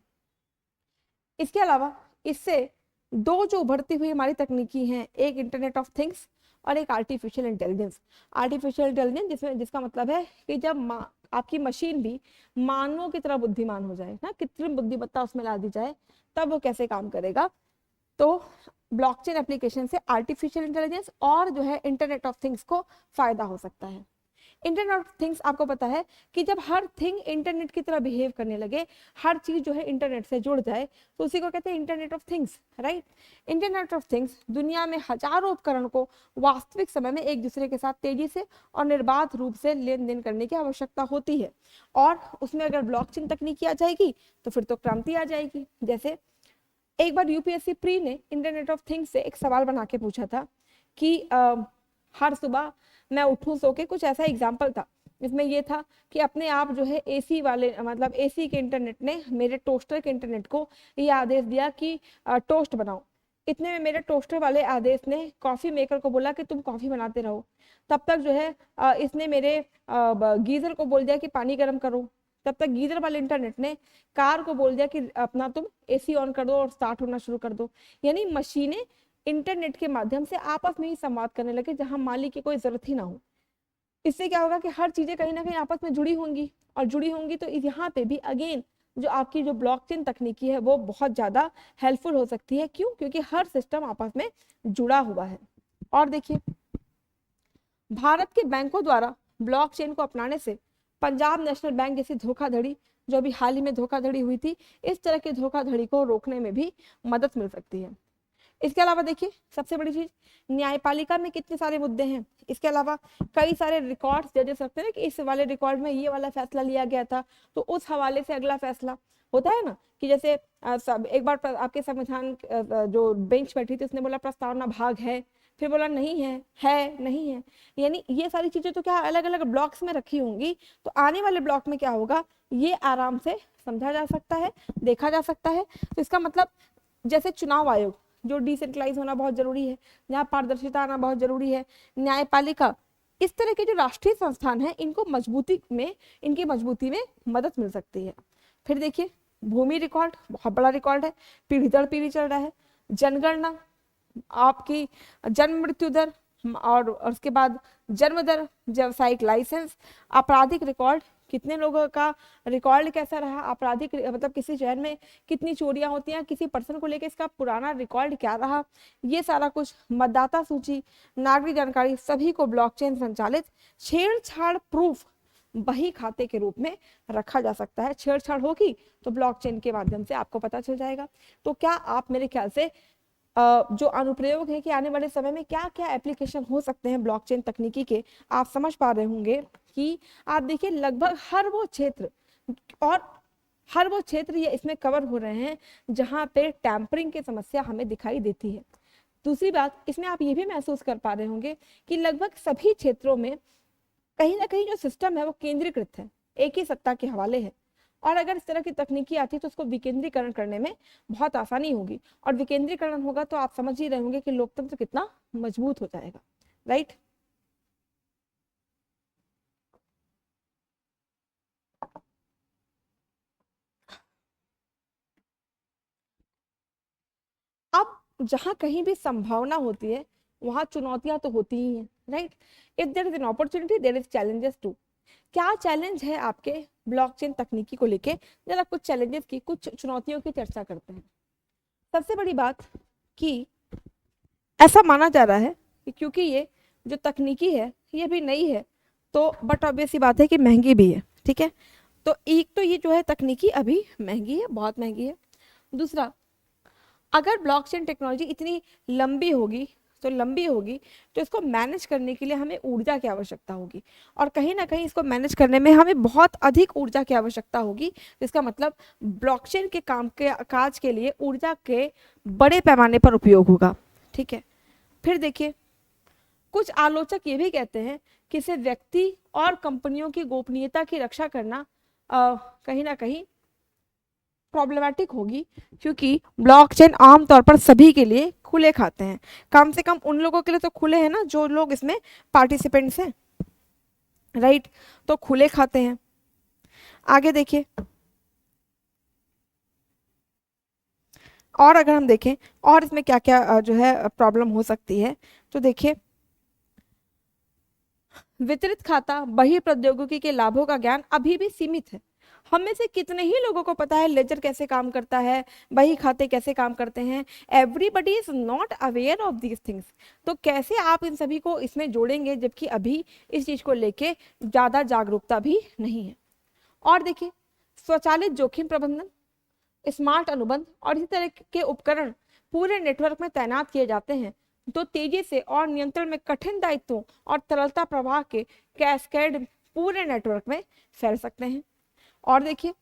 इसके अलावा इससे दो जो उभरती हुई हमारी तकनीकी हैं, एक इंटरनेट ऑफ थिंग्स और एक आर्टिफिशियल इंटेलिजेंस। आर्टिफिशियल इंटेलिजेंस जिसमें जिसका मतलब है कि जब आपकी मशीन भी मानवों की तरह बुद्धिमान हो जाए ना, कृत्रिम बुद्धिमत्ता उसमें ला दी जाए, तब वो कैसे काम करेगा। तो ब्लॉकचेन एप्लीकेशन से आर्टिफिशियल इंटेलिजेंस और जो है इंटरनेट ऑफ थिंग्स को फायदा हो सकता है। इंटरनेट ऑफ थिंग्स आपको पता है कि जब हर थिंग इंटरनेट की तरह बिहेव करने लगे, हर चीज जो है इंटरनेट से जुड़ जाए, तो उसी को कहते हैं internet of things, right. Internet of things दुनिया में हजारों उपकरण को वास्तविक समय में एक दूसरे के साथ तेजी से और निर्बाध रूप से लेन देन करने की आवश्यकता होती है, और उसमें अगर ब्लॉकचेन तकनीकी आ जाएगी तो फिर तो क्रांति आ जाएगी। जैसे एक बार यूपीएससी प्री ने इंटरनेट ऑफ थिंग्स से एक सवाल बना के पूछा था कि हर सुबह मैं उठूं सो के, कुछ ऐसा एग्जाम्पल था। इसमें ये था कि अपने आप जो है एसी वाले मतलब एसी के इंटरनेट ने मेरे टोस्टर के इंटरनेट को ये आदेश दिया कि टोस्ट बनाओ। इतने में मेरे टोस्टर वाले आदेश ने कॉफी मेकर को बोला कि तुम कॉफी बनाते रहो। तब तक जो है इसने मेरे गीजर को बोल दिया कि पानी गर्म करो। तब तक गीजर वाले इंटरनेट ने कार को बोल दिया कि अपना तुम एसी ऑन कर दो और स्टार्ट होना शुरू कर दो। यानी मशीनें इंटरनेट के माध्यम से आपस में ही संवाद करने लगे, जहां मालिक की कोई जरूरत ही ना हो। इससे क्या होगा कि हर चीजें कहीं ना कहीं आपस में जुड़ी होंगी, और जुड़ी होंगी तो यहाँ पे भी अगेन जो आपकी जो ब्लॉकचेन तकनीकी है वो बहुत ज्यादा हेल्पफुल हो सकती है। क्यों? क्योंकि हर सिस्टम आपस में जुड़ा हुआ है। और देखिए, भारत के बैंकों द्वारा ब्लॉकचेन को अपनाने से पंजाब नेशनल बैंक जैसी धोखाधड़ी, जो अभी हाल ही में धोखाधड़ी हुई थी, इस तरह की धोखाधड़ी को रोकने में भी मदद मिल सकती है। इसके अलावा देखिए, सबसे बड़ी चीज, न्यायपालिका में कितने सारे मुद्दे हैं। इसके अलावा कई सारे रिकॉर्ड्स जजेस रखते हैं ना, कि इस वाले रिकॉर्ड में ये वाला फैसला लिया गया था, तो उस हवाले से अगला फैसला होता है ना। कि जैसे सब एक बार आपके संविधान जो बेंच बैठी थी उसने बोला प्रस्तावना भाग है, फिर बोला नहीं है नहीं है। यानी ये सारी चीजें तो क्या अलग अलग ब्लॉक्स में रखी होंगी, तो आने वाले ब्लॉक में क्या होगा ये आराम से समझा जा सकता है, देखा जा सकता है। तो इसका मतलब जैसे चुनाव आयोग जो डिसेंट्रलाइज होना बहुत जरूरी है, जहाँ पारदर्शिता आना बहुत जरूरी है, न्यायपालिका, इस तरह के जो राष्ट्रीय संस्थान है इनको इनकी मजबूती में मदद मिल सकती है। फिर देखिए, भूमि रिकॉर्ड बहुत बड़ा रिकॉर्ड है, पीढ़ी दर पीढ़ी चल रहा है। जनगणना, आपकी जन्म मृत्यु दर, और उसके बाद जन्म दर, व्यावसायिक लाइसेंस, आपराधिक रिकॉर्ड, कितने लोगों का रिकॉर्ड कैसा रहा, आपराधिक मतलब किसी शहर में कितनी चोरियां होती हैं, किसी पर्सन को लेकर इसका पुराना रिकॉर्ड क्या रहा, ये सारा कुछ, मतदाता सूची, नागरिक जानकारी, सभी को ब्लॉकचेन संचालित छेड़छाड़ प्रूफ बही खाते के रूप में रखा जा सकता है। छेड़छाड़ होगी तो ब्लॉकचेन के माध्यम से आपको पता चल जाएगा। तो क्या आप मेरे ख्याल से जो अनुप्रयोग है कि आने वाले समय में क्या क्या एप्लीकेशन हो सकते हैं ब्लॉकचेन तकनीकी के, आप समझ पा रहे होंगे। कि आप देखिए, लगभग हर वो क्षेत्र ये इसमें कवर हो रहे हैं जहां पे टैंपरिंग की समस्या हमें दिखाई देती है। दूसरी बात, इसमें आप ये भी महसूस कर पा रहे होंगे कि लगभग सभी क्षेत्रों में कहीं ना कहीं जो सिस्टम है वो केंद्रीकृत है, एक ही सत्ता के हवाले है। और अगर इस तरह की तकनीकी आती है तो उसको विकेंद्रीकरण करने में बहुत आसानी होगी, और विकेंद्रीकरण होगा तो आप समझ ही रहे होंगे कि लोकतंत्र कितना मजबूत हो जाएगा। राइट। अब जहां कहीं भी संभावना होती है वहां चुनौतियां तो होती ही हैं। Right. If there is an opportunity there is challenges too. क्या चैलेंज है आपके ब्लॉकचेन तकनीकी को लेके, जरा कुछ चैलेंजेस की, कुछ चुनौतियों की चर्चा करते हैं। सबसे बड़ी बात कि ऐसा माना जा रहा है कि क्योंकि ये जो तकनीकी है ये भी नई है, तो बट ऑब्वियस सी बात है कि महंगी भी है। ठीक है, तो एक तो ये जो है तकनीकी अभी महंगी है, बहुत महंगी है। दूसरा, अगर ब्लॉकचेन टेक्नोलॉजी इतनी लंबी होगी तो इसको मैनेज करने के लिए हमें ऊर्जा की आवश्यकता होगी, और कहीं ना कहीं इसको मैनेज करने में हमें बहुत अधिक ऊर्जा की आवश्यकता होगी। इसका मतलब ब्लॉकचेन के काज के लिए ऊर्जा के बड़े पैमाने पर उपयोग होगा। ठीक है। फिर देखिए, कुछ आलोचक ये भी कहते हैं कि इसे व्यक्ति और कंपनियों की गोपनीयता की रक्षा करना कहीं ना कहीं प्रॉब्लमेटिक होगी, क्योंकि ब्लॉकचेन आमतौर पर सभी के लिए खुले खाते हैं। कम से कम उन लोगों के लिए तो खुले हैं ना जो लोग इसमें पार्टिसिपेंट्स हैं। राइट। तो खुले खाते हैं। आगे देखिए, और अगर हम देखें और इसमें क्या क्या जो है प्रॉब्लम हो सकती है, तो देखिए, वितरित खाता बही प्रौद्योगिकी के लाभों का ज्ञान अभी भी सीमित है। हम में से कितने ही लोगों को पता है लेजर कैसे काम करता है, बही खाते कैसे काम करते हैं। Everybody is not aware of these things. तो कैसे आप इन सभी को इसमें जोड़ेंगे जबकि अभी इस चीज को लेके ज्यादा जागरूकता भी नहीं है। और देखिए, स्वचालित जोखिम प्रबंधन, स्मार्ट अनुबंध और इसी तरह के उपकरण पूरे नेटवर्क में तैनात किए जाते हैं तो तेजी से और नियंत्रण में कठिन दायित्वों और तरलता प्रवाह के कैस्केड पूरे नेटवर्क में फैल सकते हैं। और देखिए,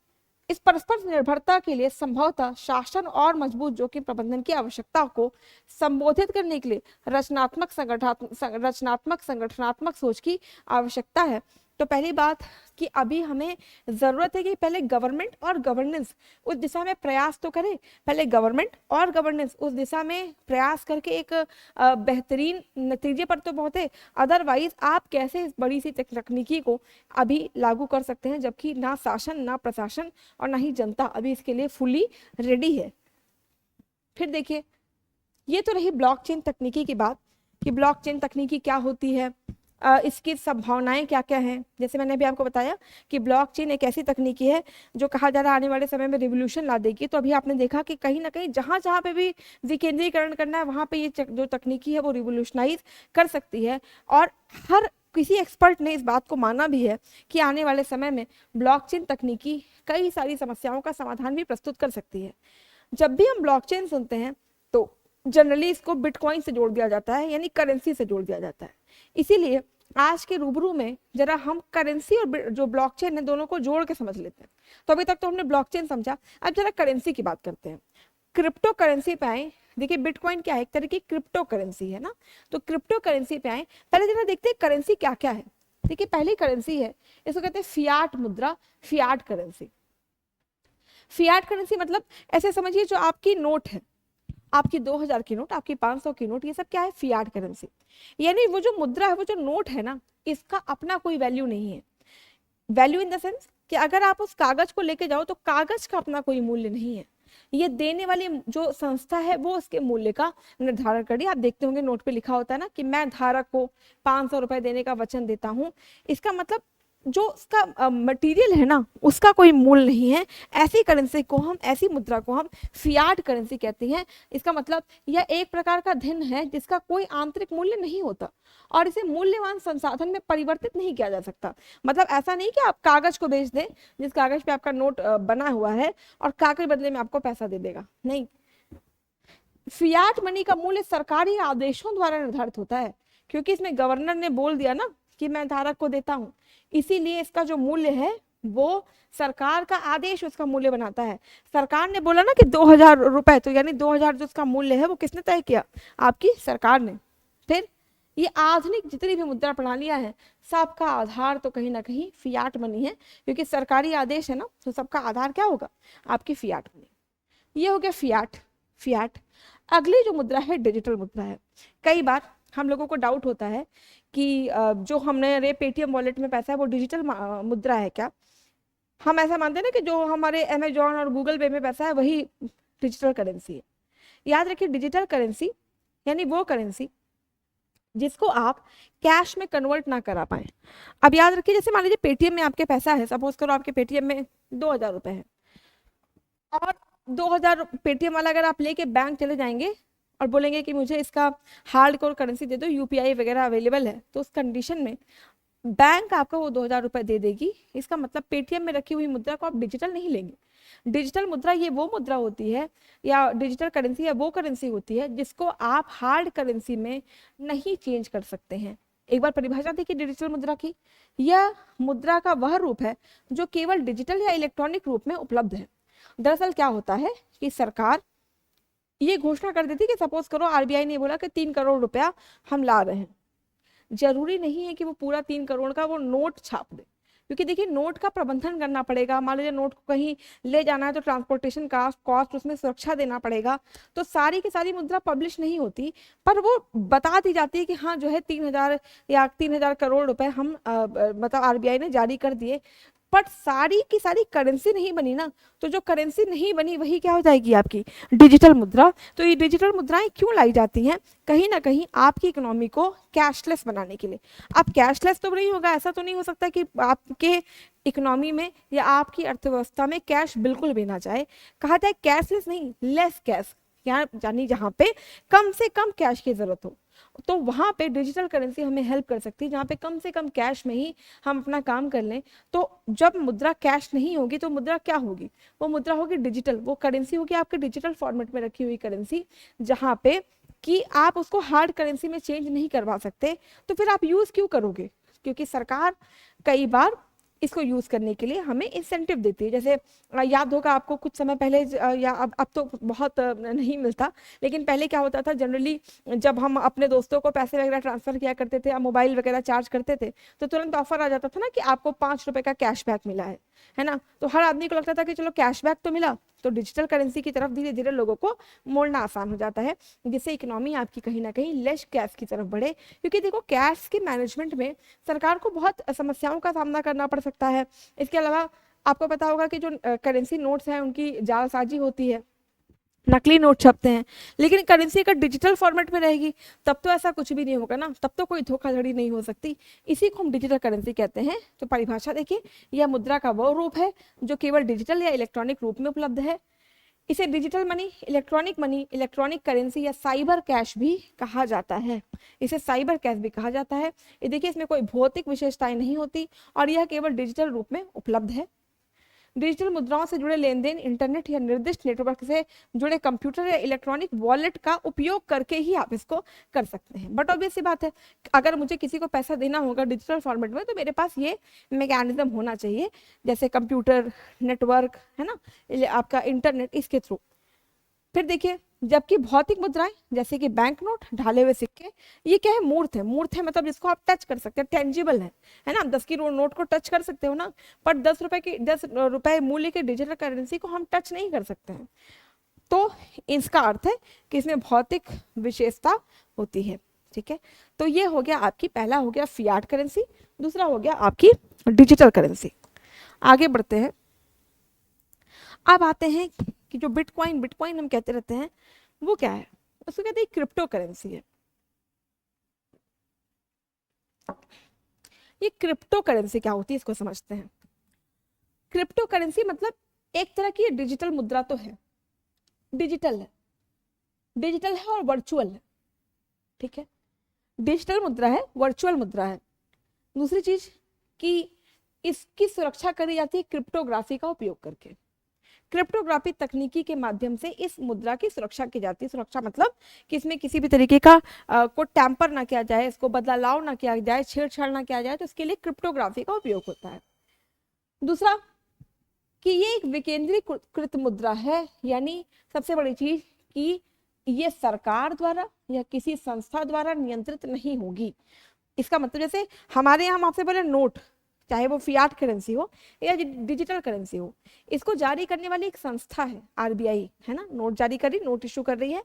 इस परस्पर निर्भरता के लिए संभवतः शासन और मजबूत जोखिम प्रबंधन की आवश्यकता को संबोधित करने के लिए रचनात्मक संगठनात्मक सोच की आवश्यकता है। तो पहली बात कि अभी हमें जरूरत है कि पहले गवर्नमेंट और गवर्नेंस उस दिशा में प्रयास तो करें, पहले गवर्नमेंट और गवर्नेंस उस दिशा में प्रयास करके एक बेहतरीन नतीजे पर तो पहुंचे। अदरवाइज आप कैसे इस बड़ी सी तकनीकी को अभी लागू कर सकते हैं, जबकि ना शासन, ना प्रशासन और ना ही जनता अभी इसके लिए फुली रेडी है। फिर देखिए, ये तो रही ब्लॉकचेन तकनीकी की बात कि ब्लॉकचेन तकनीकी क्या होती है, इसकी संभावनाएं क्या क्या हैं। जैसे मैंने अभी आपको बताया कि ब्लॉकचेन एक ऐसी तकनीकी है जो कहा जा रहा है आने वाले समय में रिवोल्यूशन ला देगी। तो अभी आपने देखा कि कहीं ना कहीं जहां जहां पे भी विकेंद्रीकरण करना है वहां पे ये जो तकनीकी है वो रिवोल्यूशनाइज कर सकती है। और हर किसी एक्सपर्ट ने इस बात को माना भी है कि आने वाले समय में ब्लॉकचेन तकनीकी कई सारी समस्याओं का समाधान भी प्रस्तुत कर सकती है। जब भी हम ब्लॉकचेन सुनते हैं तो जनरली इसको बिटकॉइन से जोड़ दिया जाता है, यानी करेंसी से जोड़ दिया जाता है। इसीलिए आज के रूबरू में जरा हम करेंसी और जो ब्लॉकचेन है दोनों को जोड़ के समझ लेते हैं। तो अभी तक तो हमने ब्लॉकचेन समझा, अब जरा करेंसी की बात करते हैं। क्रिप्टो करेंसी पे आए। देखिए बिटकॉइन क्या है, एक तरह की क्रिप्टो करेंसी है ना। तो क्रिप्टो करेंसी पे आए, पहले जरा देखते हैं करेंसी क्या क्या है। देखिए पहली करेंसी है, इसको कहते हैं फियाट मुद्रा, फियाट करेंसी। फियाट करेंसी मतलब ऐसे समझिए जो आपकी नोट है, आपकी 2000 की नोट, आपकी 500 की नोट, ये सब क्या है, फियाट करेंसी। यानी वो जो मुद्रा है, वो जो नोट है ना, इसका अपना कोई वैल्यू नहीं है। वैल्यू इन द सेंस कि अगर आप उस कागज को लेके जाओ तो कागज का अपना कोई मूल्य नहीं है। ये देने वाली जो संस्था है वो उसके मूल्य का निर्धारण करिए। आप देखते होंगे नोट पे लिखा होता है ना कि मैं धारक को 500 रुपए देने का वचन देता हूं। इसका मतलब जो उसका मटेरियल है ना उसका कोई मूल्य नहीं है। ऐसी करेंसी को हम, ऐसी मुद्रा को हम फियाट करेंसी कहते हैं। इसका मतलब यह एक प्रकार का धन है जिसका कोई आंतरिक मूल्य नहीं होता और इसे मूल्यवान संसाधन में परिवर्तित नहीं किया जा सकता। मतलब ऐसा नहीं कि आप कागज को बेच दें, जिस कागज पे आपका नोट बना हुआ है, और कागज बदले में आपको पैसा दे देगा, नहीं। फियाट मनी का मूल्य सरकारी आदेशों द्वारा निर्धारित होता है, क्योंकि इसमें गवर्नर ने बोल दिया ना कि मैं धारक को देता हूं, इसीलिए इसका जो मूल्य है वो सरकार का आदेश उसका मूल्य बनाता है। सरकार ने बोला ना कि 2000 रुपए, तो यानी 2000 जो उसका मूल्य है वो किसने तय किया, आपकी सरकार ने। फिर ये आधुनिक जितनी भी मुद्रा प्रणालियां हैं सबका आधार तो कहीं ना कहीं फियाट मनी है, क्योंकि सरकारी आदेश है ना, तो सबका आधार क्या होगा, आपकी फियाट मनी। ये हो गया फियाट। फियाट। अगली जो मुद्रा है डिजिटल मुद्रा है। कई बार हम लोगों को डाउट होता है कि जो हमने अरे पेटीएम वॉलेट में पैसा है वो डिजिटल मुद्रा है क्या। हम ऐसा मानते हैं ना कि जो हमारे अमेजॉन और गूगल पे में पैसा है वही डिजिटल करेंसी है। याद रखिए डिजिटल करेंसी यानी वो करेंसी जिसको आप कैश में कन्वर्ट ना करा पाए। अब याद रखिए जैसे मान लीजिए पेटीएम में आपके पैसा है, सपोज करो आपके पेटीएम में 2000 रुपए है, और 2000 पेटीएम वाला अगर आप लेके बैंक चले जाएंगे और बोलेंगे कि मुझे इसका हार्ड कोर करेंसी दे दो, यूपीआई वगैरह अवेलेबल है, तो उस कंडीशन में बैंक आपको वो 2000 रुपए दे देगी। इसका मतलब पेटीएम में रखी हुई मुद्रा को आप डिजिटल नहीं लेंगे। डिजिटल मुद्रा ये वो मुद्रा होती है, या डिजिटल करेंसी या वो करेंसी होती है जिसको आप हार्ड करेंसी में नहीं चेंज कर सकते हैं। एक बार परिभाषा देखिए डिजिटल मुद्रा की। यह मुद्रा का वह रूप है जो केवल डिजिटल या इलेक्ट्रॉनिक रूप में उपलब्ध है। दरअसल क्या होता है कि सरकार ये घोषणा कर देती कि सपोज करो आरबीआई ने बोला कि 3 करोड़ रुपया हम ला रहे हैं, जरूरी नहीं है कि वो पूरा 3 करोड़ का वो नोट छाप दे, क्योंकि देखिए नोट का प्रबंधन करना पड़ेगा। मान लीजिए नोट को कहीं ले जाना है तो ट्रांसपोर्टेशन का कॉस्ट, उसमें सुरक्षा देना पड़ेगा। तो सारी की सारी मुद्रा पब्लिश नहीं होती, पर वो बता दी जाती है कि हाँ जो है 3000 या 3000 करोड़ रुपए हम मतलब आरबीआई ने जारी कर दिए। बट सारी की सारी करेंसी नहीं बनी ना, तो जो करेंसी नहीं बनी वही क्या हो जाएगी, आपकी डिजिटल मुद्रा। तो ये डिजिटल मुद्राएं क्यों लाई जाती हैं, कहीं ना कहीं आपकी इकोनॉमी को कैशलेस बनाने के लिए। अब कैशलेस तो नहीं होगा, ऐसा तो नहीं हो सकता कि आपके इकोनॉमी में या आपकी अर्थव्यवस्था में कैश बिल्कुल भी ना जाए। कहा जाए कैशलेस नहीं, लेस कैश, यानी जहाँ पे कम से कम कैश की जरूरत हो, तो वहां पे डिजिटल करेंसी हमें हेल्प कर सकती है, जहाँ पे कम से कम कैश में ही हम अपना काम कर लें। तो जब मुद्रा कैश नहीं होगी तो मुद्रा क्या होगी, वो मुद्रा होगी डिजिटल, वो करेंसी होगी आपके डिजिटल फॉर्मेट में रखी हुई करेंसी, जहाँ पे कि आप उसको हार्ड करेंसी में चेंज नहीं करवा सकते। तो फिर आप यूज क्यों करोगे, क्योंकि सरकार कई बार इसको यूज करने के लिए हमें इंसेंटिव देती है। जैसे याद होगा आपको कुछ समय पहले या अब तो बहुत नहीं मिलता, लेकिन पहले क्या होता था जनरली जब हम अपने दोस्तों को पैसे वगैरह ट्रांसफर किया करते थे या मोबाइल वगैरह चार्ज करते थे तो तुरंत ऑफर आ जाता था ना कि आपको 5 रुपए का कैशबैक मिला है ना। तो हर आदमी को लगता था कि चलो कैशबैक तो मिला, तो डिजिटल करेंसी की तरफ धीरे धीरे लोगों को मोड़ना आसान हो जाता है, जिससे इकोनॉमी आपकी कहीं ना कहीं लेस कैश की तरफ बढ़े। क्योंकि देखो कैश के मैनेजमेंट में सरकार को बहुत समस्याओं का सामना करना पड़ सकता है। इसके अलावा आपको पता होगा कि जो करेंसी नोट्स हैं उनकी जालसाजी होती है, नकली नोट छपते हैं। लेकिन करेंसी अगर डिजिटल फॉर्मेट में रहेगी तब तो ऐसा कुछ भी नहीं होगा ना, तब तो कोई धोखाधड़ी नहीं हो सकती। इसी को हम डिजिटल करेंसी कहते हैं। तो परिभाषा देखिए, यह मुद्रा का वो रूप है जो केवल डिजिटल या इलेक्ट्रॉनिक रूप में उपलब्ध है। इसे डिजिटल मनी, इलेक्ट्रॉनिक करेंसी या साइबर कैश भी कहा जाता है। इसे साइबर कैश भी कहा जाता है। ये देखिए, इसमें कोई भौतिक विशेषताएं नहीं होती और यह केवल डिजिटल रूप में उपलब्ध है। डिजिटल मुद्राओं से जुड़े लेन देन इंटरनेट या निर्दिष्ट नेटवर्क से जुड़े कंप्यूटर या इलेक्ट्रॉनिक वॉलेट का उपयोग करके ही आप इसको कर सकते हैं। बट ऑब्वियस सी बात है, अगर मुझे किसी को पैसा देना होगा डिजिटल फॉर्मेट में तो मेरे पास ये मैकेनिज्म होना चाहिए, जैसे कंप्यूटर, नेटवर्क, है ना, आपका इंटरनेट, इसके थ्रू। फिर देखिए, जबकि भौतिक मुद्राएं जैसे कि बैंक नोट, ढाले हुए सिक्के, ये क्या है, मूर्त है। मूर्त है मतलब जिसको आप टच कर सकते हैं, टेंजिबल है ना। 10 की नोट को टच कर सकते हो ना, पर 10 रुपए मूल्य के डिजिटल करेंसी को हम टच नहीं कर सकते हैं। तो इसका अर्थ है कि इसमें भौतिक विशेषता होती है। ठीक है, तो ये हो गया आपकी, पहला हो गया फियाट करेंसी, दूसरा हो गया आपकी डिजिटल करेंसी। आगे बढ़ते हैं। अब आते हैं कि जो बिटकॉइन हम कहते रहते हैं, वो क्या है? उसको कहते हैं क्रिप्टो करेंसी है। ये क्रिप्टो करेंसी क्या होती है इसको समझते हैं। क्रिप्टो करेंसी मतलब एक तरह की डिजिटल मुद्रा तो है, डिजिटल है और वर्चुअल है। ठीक है, डिजिटल मुद्रा है, वर्चुअल मुद्रा है। दूसरी चीज कि इसकी सुरक्षा करी जाती है क्रिप्टोग्राफी का उपयोग करके। क्रिप्टोग्राफी तकनीकी के माध्यम से इस मुद्रा की सुरक्षा की जाती है। सुरक्षा मतलब कि इसमें किसी भी तरीके का को टैंपर ना किया जाए, इसको बदलाव ना किया जाए, छेड़छाड़ ना किया जाए, तो इसके लिए क्रिप्टोग्राफी का उपयोग होता है। दूसरा कि ये एक विकेंद्रीकृत मुद्रा है, यानी सबसे बड़ी चीज कि ये सरकार द्वारा या किसी संस्था द्वारा नियंत्रित नहीं होगी। इसका मतलब जैसे हमारे यहाँ हम आपसे बोले नोट, चाहे वो फियाट करेंसी हो या डिजिटल करेंसी हो, इसको जारी करने वाली एक संस्था है, आरबीआई, है ना। नोट जारी कर रही, नोट इशू कर रही है,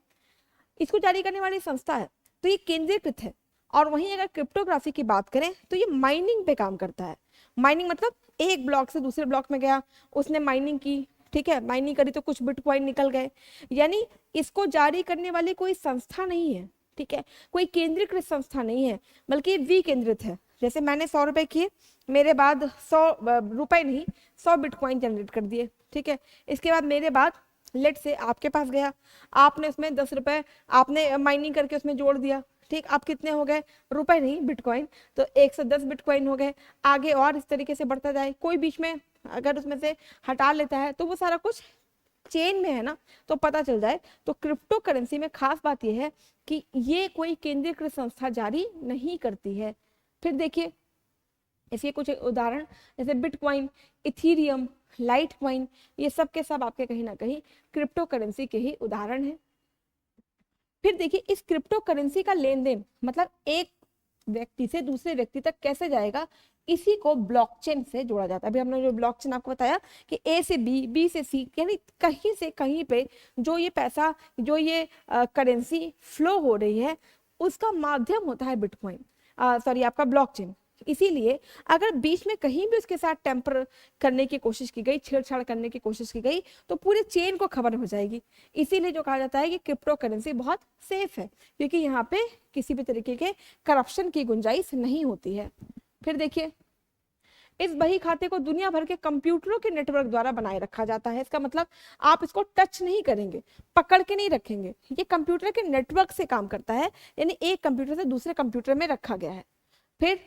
इसको जारी करने वाली संस्था है, तो ये केंद्रीकृत है। और वहीं अगर क्रिप्टोग्राफी की बात करें तो ये माइनिंग पे काम करता है। माइनिंग मतलब एक ब्लॉक से दूसरे ब्लॉक में गया, उसने माइनिंग की, ठीक है, माइनिंग करी तो कुछ बिटकॉइन निकल गए। यानी इसको जारी करने वाली कोई संस्था नहीं है, ठीक है, कोई केंद्रीकृत संस्था नहीं है, बल्कि विकेंद्रित है। जैसे मैंने 100 रुपए किए, मेरे बाद 100 रुपए नहीं 100 बिटकॉइन जनरेट कर दिए, ठीक है। इसके बाद मेरे बाद लेट से आपके पास गया, आपने उसमें 10 रुपए आपने माइनिंग करके उसमें जोड़ दिया, ठीक। आप कितने हो गए, रुपए नहीं बिटकॉइन, तो 110 बिटकॉइन हो गए। आगे और इस तरीके से बढ़ता जाए, कोई बीच में अगर उसमें से हटा लेता है तो वो सारा कुछ चेन में है ना, तो पता चल जाए। तो क्रिप्टो करेंसी में खास बात यह है कि ये कोई केंद्रीकृत संस्था जारी नहीं करती है। फिर देखिए इसके कुछ उदाहरण, जैसे बिटकॉइन, इथीरियम, लाइट कॉइन, ये सब के सब आपके कहीं ना कहीं क्रिप्टो करेंसी के ही उदाहरण है। फिर देखिए इस क्रिप्टो करेंसी का लेन देन मतलब एक व्यक्ति से दूसरे व्यक्ति तक कैसे जाएगा, इसी को ब्लॉकचेन से जोड़ा जाता है। अभी हमने जो ब्लॉकचेन आपको बताया कि ए से बी, बी से सी, यानी कहीं से कहीं पे जो ये पैसा, जो ये करेंसी फ्लो हो रही है, उसका माध्यम होता है बिटकॉइन, सॉरी आपका ब्लॉकचेन। इसीलिए अगर बीच में कहीं भी उसके साथ टेम्पर करने की कोशिश की गई, छेड़छाड़ करने की कोशिश की गई, तो पूरे चेन को खबर हो जाएगी। इसीलिए जो कहा जाता है कि क्रिप्टो करेंसी बहुत सेफ है, क्योंकि यहाँ पे किसी भी तरीके के करप्शन की गुंजाइश नहीं होती है। फिर देखिए इस बही खाते को दुनिया भर के कंप्यूटरों के नेटवर्क द्वारा बनाए रखा जाता है। इसका मतलब आप इसको टच नहीं करेंगे, पकड़ के नहीं रखेंगे, ये कंप्यूटर के नेटवर्क से काम करता है, यानी एक कंप्यूटर से दूसरे कंप्यूटर में रखा गया है। फिर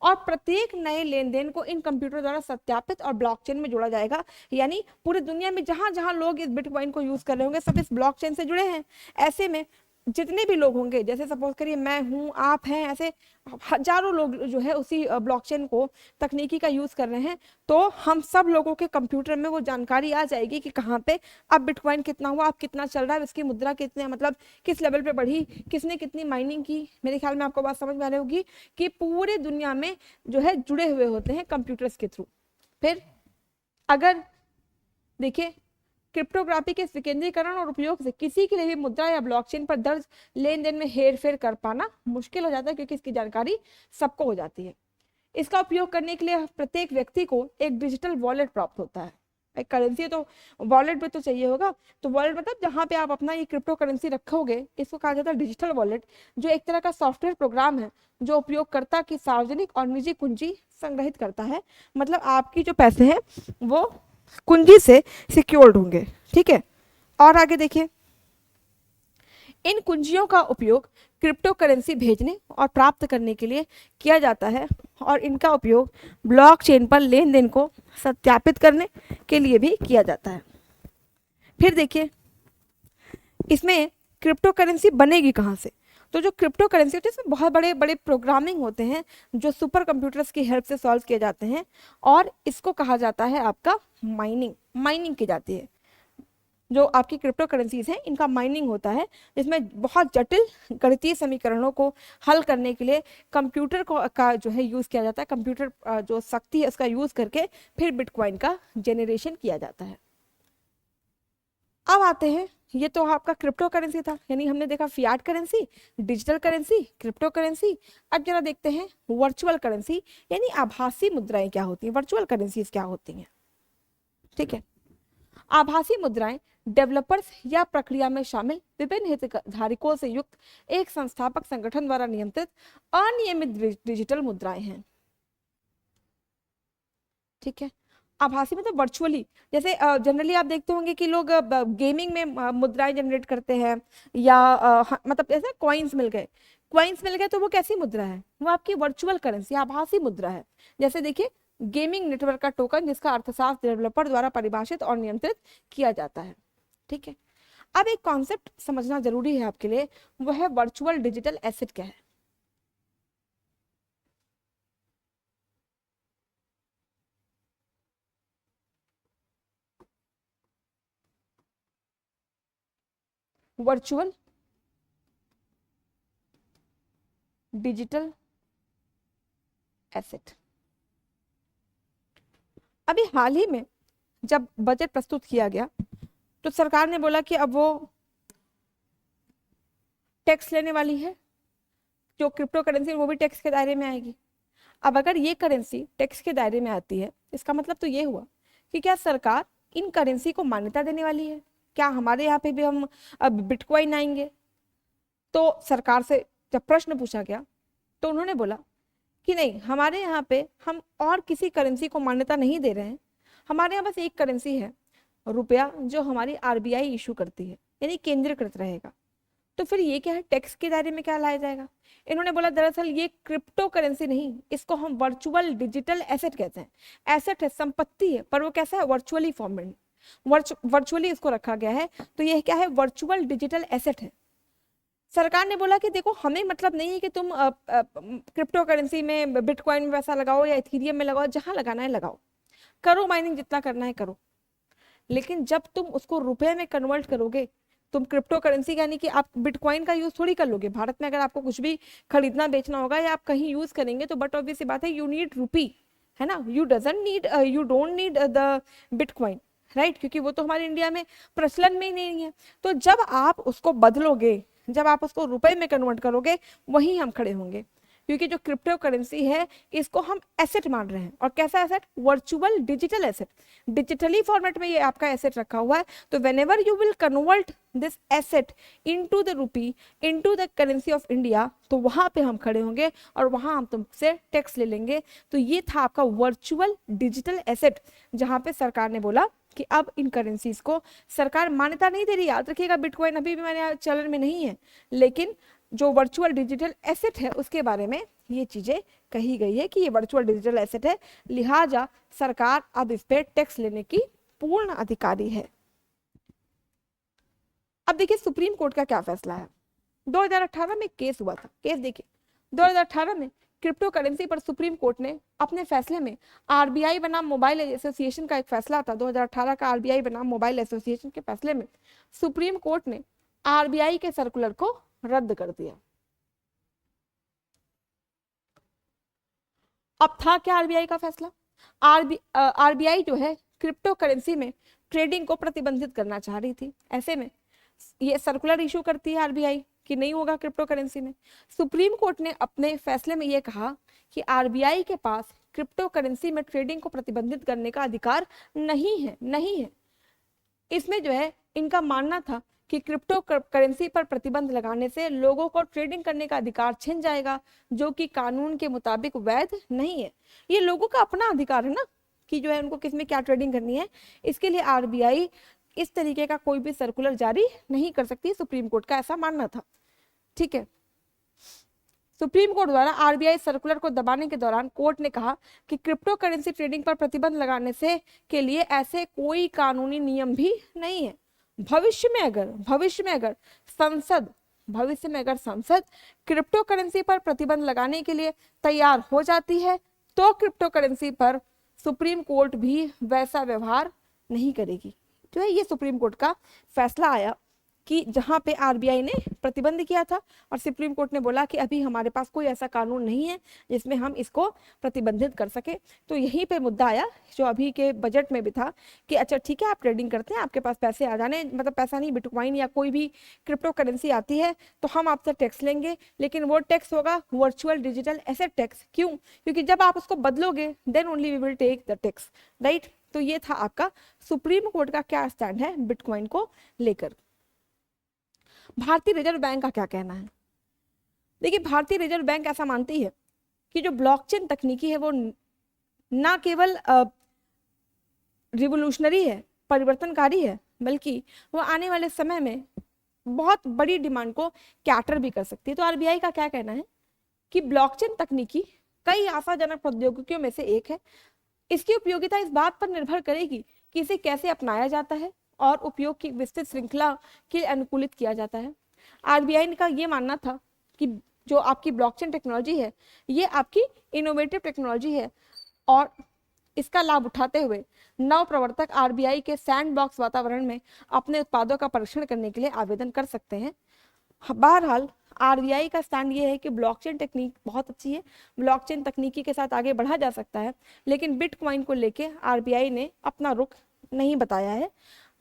और प्रत्येक नए लेन देन को इन कंप्यूटर द्वारा सत्यापित और ब्लॉकचेन में जोड़ा जाएगा। यानी पूरी दुनिया में जहां जहां लोग इस बिटकॉइन को यूज कर रहे होंगे सब इस ब्लॉकचेन से जुड़े हैं। ऐसे में जितने भी लोग होंगे, जैसे सपोज करिए मैं हूँ, आप हैं, ऐसे हजारों लोग जो है उसी ब्लॉकचेन को, तकनीकी का यूज कर रहे हैं, तो हम सब लोगों के कंप्यूटर में वो जानकारी आ जाएगी कि कहाँ पे अब बिटकॉइन कितना हुआ, अब कितना चल रहा है, इसकी मुद्रा कितने, मतलब किस लेवल पे बढ़ी, किसने कितनी माइनिंग की। मेरे ख्याल में आपको बात समझ में आ रही होगी कि पूरे दुनिया में जो है जुड़े हुए होते हैं कंप्यूटर्स के थ्रू। फिर अगर देखिए, क्रिप्टोग्राफी के विकेंद्रीकरण और उपयोग से किसी के लिए भी मुद्रा या ब्लॉकचेन पर दर्ज लेन देन में हेर फेर कर पाना मुश्किल हो जाता है, क्योंकि इसकी जानकारी सबको हो जाती है। इसका उपयोग करने के लिए प्रत्येक व्यक्ति को एक डिजिटल वॉलेट प्राप्त होता है। एक करेंसी है तो वॉलेट भी तो चाहिए होगा, तो वॉलेट मतलब जहाँ पे आप अपना ये क्रिप्टो करेंसी रखोगे, इसको कहा जाता है डिजिटल वॉलेट, जो एक तरह का सॉफ्टवेयर प्रोग्राम है जो उपयोगकर्ता की सार्वजनिक और निजी कुंजी संग्रहित करता है। मतलब आपकी जो पैसे हैं वो कुंजी से सिक्योर्ड होंगे, ठीक है। और आगे देखिए, इन कुंजियों का उपयोग क्रिप्टो करेंसी भेजने और प्राप्त करने के लिए किया जाता है, और इनका उपयोग ब्लॉकचेन पर लेन देन को सत्यापित करने के लिए भी किया जाता है। फिर देखिए, इसमें क्रिप्टो करेंसी बनेगी कहाँ से? तो जो क्रिप्टो करेंसी होती है इसमें बहुत बड़े बड़े प्रोग्रामिंग होते हैं जो सुपर कंप्यूटर्स की हेल्प से सॉल्व किए जाते हैं, और इसको कहा जाता है आपका माइनिंग की जाती है। जो आपकी क्रिप्टो करेंसीज हैं इनका माइनिंग होता है, जिसमें बहुत जटिल गणितीय समीकरणों को हल करने के लिए कंप्यूटर को का जो है यूज़ किया जाता है। कंप्यूटर जो शक्ति है उसका यूज़ करके फिर बिटकॉइन का जेनरेशन किया जाता है। अब आते हैं, ये तो आपका क्रिप्टो करेंसी था, यानी हमने देखा Fiat currency, digital currency, crypto currency. अब जरा देखते हैं वर्चुअल करेंसी, यानी आभासी मुद्राएं क्या होती हैं, वर्चुअल करेंसीज क्या होती हैं, ठीक है। आभासी मुद्राएं डेवलपर्स या प्रक्रिया में शामिल विभिन्न हितधारकों से युक्त एक संस्थापक संगठन द्वारा नियंत्रित अनियमित डिजिटल मुद्राएं हैं, ठीक है। आभासी मतलब वर्चुअली, जैसे जनरली आप देखते होंगे कि लोग गेमिंग में मुद्राएं जनरेट करते हैं, या मतलब जैसे कॉइन्स मिल गए तो वो कैसी मुद्रा है, वो आपकी वर्चुअल करेंसी, आभासी मुद्रा है। जैसे देखिए, गेमिंग नेटवर्क का टोकन, जिसका अर्थशास्त्र डेवलपर द्वारा परिभाषित और नियंत्रित किया जाता है, ठीक है। अब एक कॉन्सेप्ट समझना जरूरी है आपके लिए, वो है वर्चुअल डिजिटल एसेट क्या है। वर्चुअल डिजिटल एसेट, अभी हाल ही में जब बजट प्रस्तुत किया गया तो सरकार ने बोला कि अब वो टैक्स लेने वाली है, जो क्रिप्टो करेंसी वो भी टैक्स के दायरे में आएगी। अब अगर ये करेंसी टैक्स के दायरे में आती है, इसका मतलब तो ये हुआ कि क्या सरकार इन करेंसी को मान्यता देने वाली है, क्या हमारे यहाँ पे भी हम अब बिटकॉइन आएंगे। तो सरकार से जब प्रश्न पूछा गया तो उन्होंने बोला कि नहीं, हमारे यहाँ पे हम और किसी करेंसी को मान्यता नहीं दे रहे हैं, हमारे यहाँ बस एक करेंसी है, रुपया, जो हमारी आरबीआई इशू करती है, यानी केंद्रीकृत रहेगा। तो फिर ये क्या है, टैक्स के दायरे में क्या लाया जाएगा? इन्होंने बोला दरअसल ये क्रिप्टो करेंसी नहीं, इसको हम वर्चुअल डिजिटल एसेट कहते हैं। एसेट है, संपत्ति है, पर वो कैसा है, वर्चुअली फॉर्म में, वर्चुअली इसको रखा गया है। तो ये क्या है, वर्चुअल डिजिटल एसेट है। सरकार ने बोला कि देखो, हमें मतलब नहीं है कि तुम क्रिप्टो करेंसी में, बिटकॉइन में पैसा लगाओ या इथीरियम में लगाओ, जहां लगाना है लगाओ, करो माइनिंग, जितना करना है करो, लेकिन जब तुम उसको रुपए में कन्वर्ट करोगे, तुम क्रिप्टो करेंसी, यानी कि आप बिटकॉइन का यूज थोड़ी कर लोगे। भारत में अगर आपको कुछ भी खरीदना बेचना होगा या आप कहीं यूज करेंगे तो बट ऑब्वियस बात है, यू नीड रूपी, है ना, you don't need the bitcoin, right, क्योंकि वो तो हमारे इंडिया में प्रचलन में ही नहीं है। तो जब आप उसको बदलोगे, जब आप उसको रुपए में कन्वर्ट करोगे, वहीं हम खड़े होंगे, क्योंकि जो क्रिप्टो करेंसी है इसको हम एसेट मान रहे हैं। और कैसा asset, virtual digital asset, digitally format में ये आपका एसेट रखा हुआ है। तो whenever you will convert this asset into the rupee, into the currency of India, तो वहां पे हम खड़े होंगे और वहां हम तुमसे टैक्स ले लेंगे। तो ये था आपका वर्चुअल डिजिटल एसेट, जहां पे सरकार ने बोला कि अब इन करेंसीज को सरकार मान्यता नहीं दे रही। याद रखिएगा, बिटकॉइन अभी भी मैंने चलन में नहीं है, लेकिन जो वर्चुअल डिजिटल एसेट है उसके बारे में ये चीजें कही गई है कि ये वर्चुअल डिजिटल एसेट है, लिहाजा सरकार अब इस पे टैक्स लेने की पूर्ण अधिकारी है। अब देखिए सुप्रीम कोर्ट का क्या फैसला है। 2018 में केस हुआ था। केस देखिए, 2018 में क्रिप्टो करेंसी पर सुप्रीम कोर्ट ने अपने फैसले में आरबीआई बनाम मोबाइल एसोसिएशन का एक फैसला था, 2018 का आरबीआई बनाम मोबाइल एसोसिएशन के फैसले में सुप्रीम कोर्ट ने आरबीआई के सर्कुलर को रद्द कर दिया। अब था क्या आरबीआई का फैसला? आरबीआई जो है क्रिप्टो करेंसी में ट्रेडिंग को प्रतिबंधित करना चाह रही थी। ऐसे में ये सर्कुलर इशू करती है आरबीआई कि नहीं होगा क्रिप्टो करेंसी में। सुप्रीम कोर्ट ने अपने फैसले में ये कहा कि आरबीआई के पास क्रिप्टो करेंसी में ट्रेडिंग को प्रतिबंधित करने का अधिकार नहीं है। इसमें जो है इनका मानना था कि क्रिप्टो करेंसी पर प्रतिबंध लगाने से लोगों को ट्रेडिंग करने का अधिकार छिन जाएगा, जो कि कानून के मुताबिक वैध नहीं है। ये लोगों का अपना अधिकार है ना कि जो है उनको किसमें क्या ट्रेडिंग करनी है। इसके लिए आरबीआई इस तरीके का कोई भी सर्कुलर जारी नहीं कर सकती, सुप्रीम कोर्ट का ऐसा मानना था। ठीक है, सुप्रीम कोर्ट द्वारा आरबीआई सर्कुलर को दबाने के दौरान कोर्ट ने कहा कि क्रिप्टो करेंसी ट्रेडिंग पर प्रतिबंध लगाने से के लिए ऐसे कोई कानूनी नियम भी नहीं है। भविष्य में अगर संसद क्रिप्टो करेंसी पर प्रतिबंध लगाने के लिए तैयार हो जाती है तो क्रिप्टो करेंसी पर सुप्रीम कोर्ट भी वैसा व्यवहार नहीं करेगी। जो है ये सुप्रीम कोर्ट का फैसला आया कि जहां पे आरबीआई ने प्रतिबंध किया था और सुप्रीम कोर्ट ने बोला कि अभी हमारे पास कोई ऐसा कानून नहीं है जिसमें हम इसको प्रतिबंधित कर सके। तो यहीं पे मुद्दा आया जो अभी के बजट में भी था कि अच्छा ठीक है, आप ट्रेडिंग करते हैं, आपके पास पैसे आ जाने, मतलब पैसा नहीं, बिटकॉइन या कोई भी क्रिप्टो करेंसी आती है तो हम आपसे टैक्स लेंगे, लेकिन वो टैक्स होगा वर्चुअल डिजिटल एसेट टैक्स। क्यों? क्योंकि जब आप उसको बदलोगे then only we will take the tax, right. तो ये था आपका सुप्रीम कोर्ट का क्या स्टैंड है बिटकॉइन को लेकर। भारतीय रिजर्व बैंक का क्या कहना है? देखिए, भारतीय रिजर्व बैंक ऐसा मानती है कि जो ब्लॉकचेन तकनीकी है वो ना केवल रिवोल्यूशनरी है, परिवर्तनकारी है, बल्कि वो आने वाले समय में बहुत बड़ी डिमांड को कैटर भी कर सकती है। तो आरबीआई का क्या कहना है कि ब्लॉकचेन तकनीकी कई आशाजनक प्रौद्योगिकियों में से एक है। इसकी उपयोगिता इस बात पर निर्भर करेगी कि इसे कैसे अपनाया जाता है और उपयोग की विस्तृत श्रृंखला के अनुकूलित किया जाता है। आरबीआई का ये मानना था कि जो आपकी ब्लॉकचेन टेक्नोलॉजी है ये आपकी इनोवेटिव टेक्नोलॉजी है और इसका लाभ उठाते हुए नव प्रवर्तक आरबीआई के सैंडबॉक्स वातावरण में अपने उत्पादों का परीक्षण करने के लिए आवेदन कर सकते हैं। बहरहाल आरबीआई का स्टैंड ये है कि ब्लॉकचेन टेक्निक बहुत अच्छी है, ब्लॉकचेन तकनीकी के साथ आगे बढ़ा जा सकता है, लेकिन बिटकॉइन को लेके आरबीआई ने अपना रुख नहीं बताया है।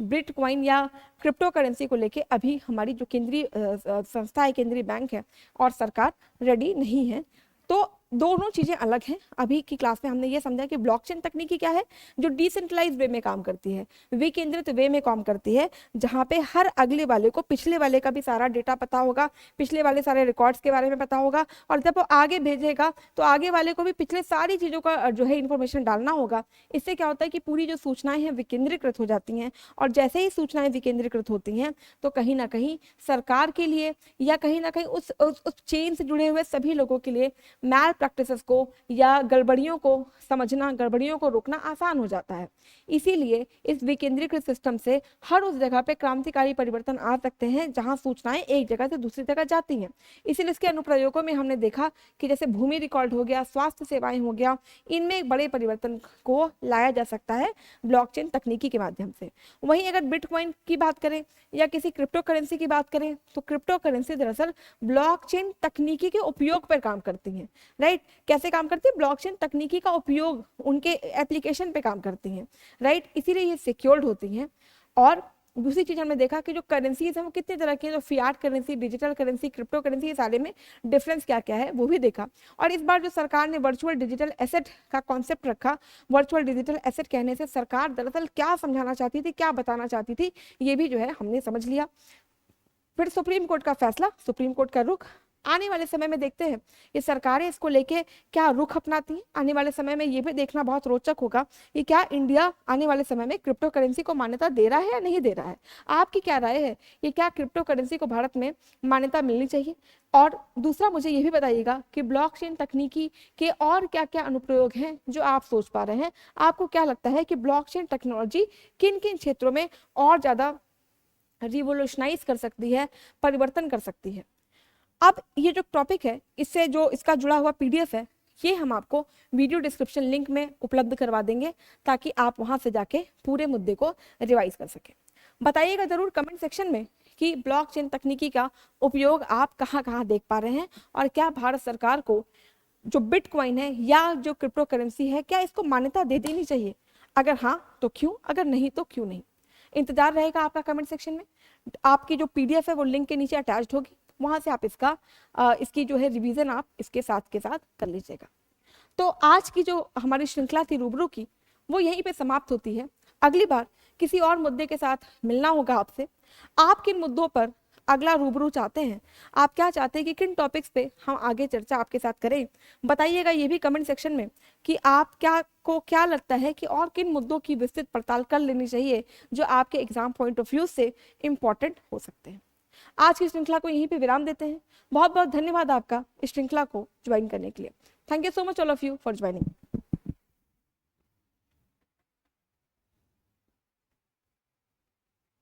बिटकॉइन या क्रिप्टो करेंसी को लेके अभी हमारी जो केंद्रीय संस्था है, केंद्रीय बैंक है और सरकार रेडी नहीं है। तो दोनों चीजें अलग हैं। अभी की क्लास में हमने ये समझा कि ब्लॉकचेन तकनीकी क्या है, जो डिसेंट्रलाइज वे में काम करती है, विकेंद्रित वे में काम करती है, जहां पे हर अगले वाले को पिछले वाले का भी सारा डेटा पता होगा, पिछले वाले सारे रिकॉर्ड्स के बारे में पता होगा, और जब वो आगे भेजेगा तो आगे वाले को भी पिछले सारी चीजों का जो है इन्फॉर्मेशन डालना होगा। इससे क्या होता है कि पूरी जो सूचनाएं हैं विकेंद्रीकृत हो जाती हैं, और जैसे ही सूचनाएं विकेंद्रीकृत होती हैं तो कहीं ना कहीं सरकार के लिए या कहीं ना कहीं उस चेन से जुड़े हुए सभी लोगों के लिए मैल प्रैक्टिसेस को या गड़बड़ियों को समझना, गड़बड़ियों को रोकना आसान हो जाता है। इसीलिए इस विकेंद्रीकृत सिस्टम से हर उस जगह पे क्रांतिकारी परिवर्तन आ सकते हैं जहां सूचनाएं एक जगह से दूसरी जगह जाती हैं। इसीलिए इसके अनुप्रयोगों में हमने देखा कि जैसे भूमि रिकॉर्ड हो गया, स्वास्थ्य सेवाएं हो गया, इनमें एक बड़े परिवर्तन को लाया जा सकता है ब्लॉकचेन तकनीकी के माध्यम से। वहीं अगर बिटकॉइन की बात करें या किसी क्रिप्टो करेंसी की बात करें तो क्रिप्टो करेंसी दरअसल ब्लॉकचेन तकनीकी के उपयोग पर काम करती हैं, राइट। कैसे काम करती है? ब्लॉकचेन तकनीकी का उपयोग उनके एप्लीकेशन पे काम करती हैं, राइट। इसीलिए ये सिक्योर्ड होती हैं। और दूसरी चीज हमने देखा कि जो करेंसीज हैं वो कितने तरह की हैं, जो Fiat currency, digital currency, crypto currency, ये सारे में डिफरेंस क्या क्या है वो भी देखा। और इस बार जो सरकार ने वर्चुअल डिजिटल एसेट का कॉन्सेप्ट रखा, वर्चुअल डिजिटल एसेट कहने से सरकार दरअसल क्या समझाना चाहती थी, क्या बताना चाहती थी, ये भी जो है हमने समझ लिया। फिर सुप्रीम कोर्ट का फैसला, सुप्रीम कोर्ट का रुख आने वाले समय में देखते हैं ये सरकारें इसको लेके क्या रुख अपनाती हैं। आने वाले समय में ये भी देखना बहुत रोचक होगा कि क्या इंडिया आने वाले समय में क्रिप्टो करेंसी को मान्यता दे रहा है या नहीं दे रहा है। आपकी क्या राय है, ये क्या क्रिप्टो करेंसी को भारत में मान्यता मिलनी चाहिए? और दूसरा मुझे ये भी बताइएगा कि ब्लॉकचेन तकनीकी के और क्या क्या अनुप्रयोग हैं जो आप सोच पा रहे हैं। आपको क्या लगता है कि ब्लॉकचेन टेक्नोलॉजी किन किन क्षेत्रों में और ज्यादा रिवोल्यूशनाइज कर सकती है, परिवर्तन कर सकती है? अब ये जो टॉपिक है, इससे जो इसका जुड़ा हुआ PDF है, ये हम आपको वीडियो डिस्क्रिप्शन लिंक में उपलब्ध करवा देंगे ताकि आप वहां से जाके पूरे मुद्दे को रिवाइज कर सकें। बताइएगा जरूर कमेंट सेक्शन में कि ब्लॉकचेन तकनीकी का उपयोग आप कहाँ कहाँ देख पा रहे हैं, और क्या भारत सरकार को जो बिटकॉइन है या जो क्रिप्टो करेंसी है, क्या इसको मान्यता दे देनी चाहिए? अगर हाँ तो क्यों, अगर नहीं तो क्यों नहीं? इंतजार रहेगा आपका कमेंट सेक्शन में। आपकी जो PDF है वो लिंक के नीचे अटैच्ड होगी, वहां से आप इसकी जो है रिवीजन आप इसके साथ के साथ कर लीजिएगा। तो आज की जो हमारी श्रृंखला थी रूबरू की, वो यहीं पे समाप्त होती है। अगली बार किसी और मुद्दे के साथ मिलना होगा आपसे। आप किन मुद्दों पर अगला रूबरू चाहते हैं, आप क्या चाहते हैं कि किन टॉपिक्स पे हम आगे चर्चा आपके साथ करें, बताइएगा ये भी कमेंट सेक्शन में कि आप क्या लगता है कि और किन मुद्दों की विस्तृत पड़ताल कर लेनी चाहिए जो आपके एग्जाम पॉइंट ऑफ व्यू से इंपॉर्टेंट हो सकते हैं। आज की श्रृंखला को यहीं पे विराम देते हैं। बहुत बहुत धन्यवाद आपका इस श्रृंखला को ज्वाइन करने के लिए। Thank you so much all of you for joining.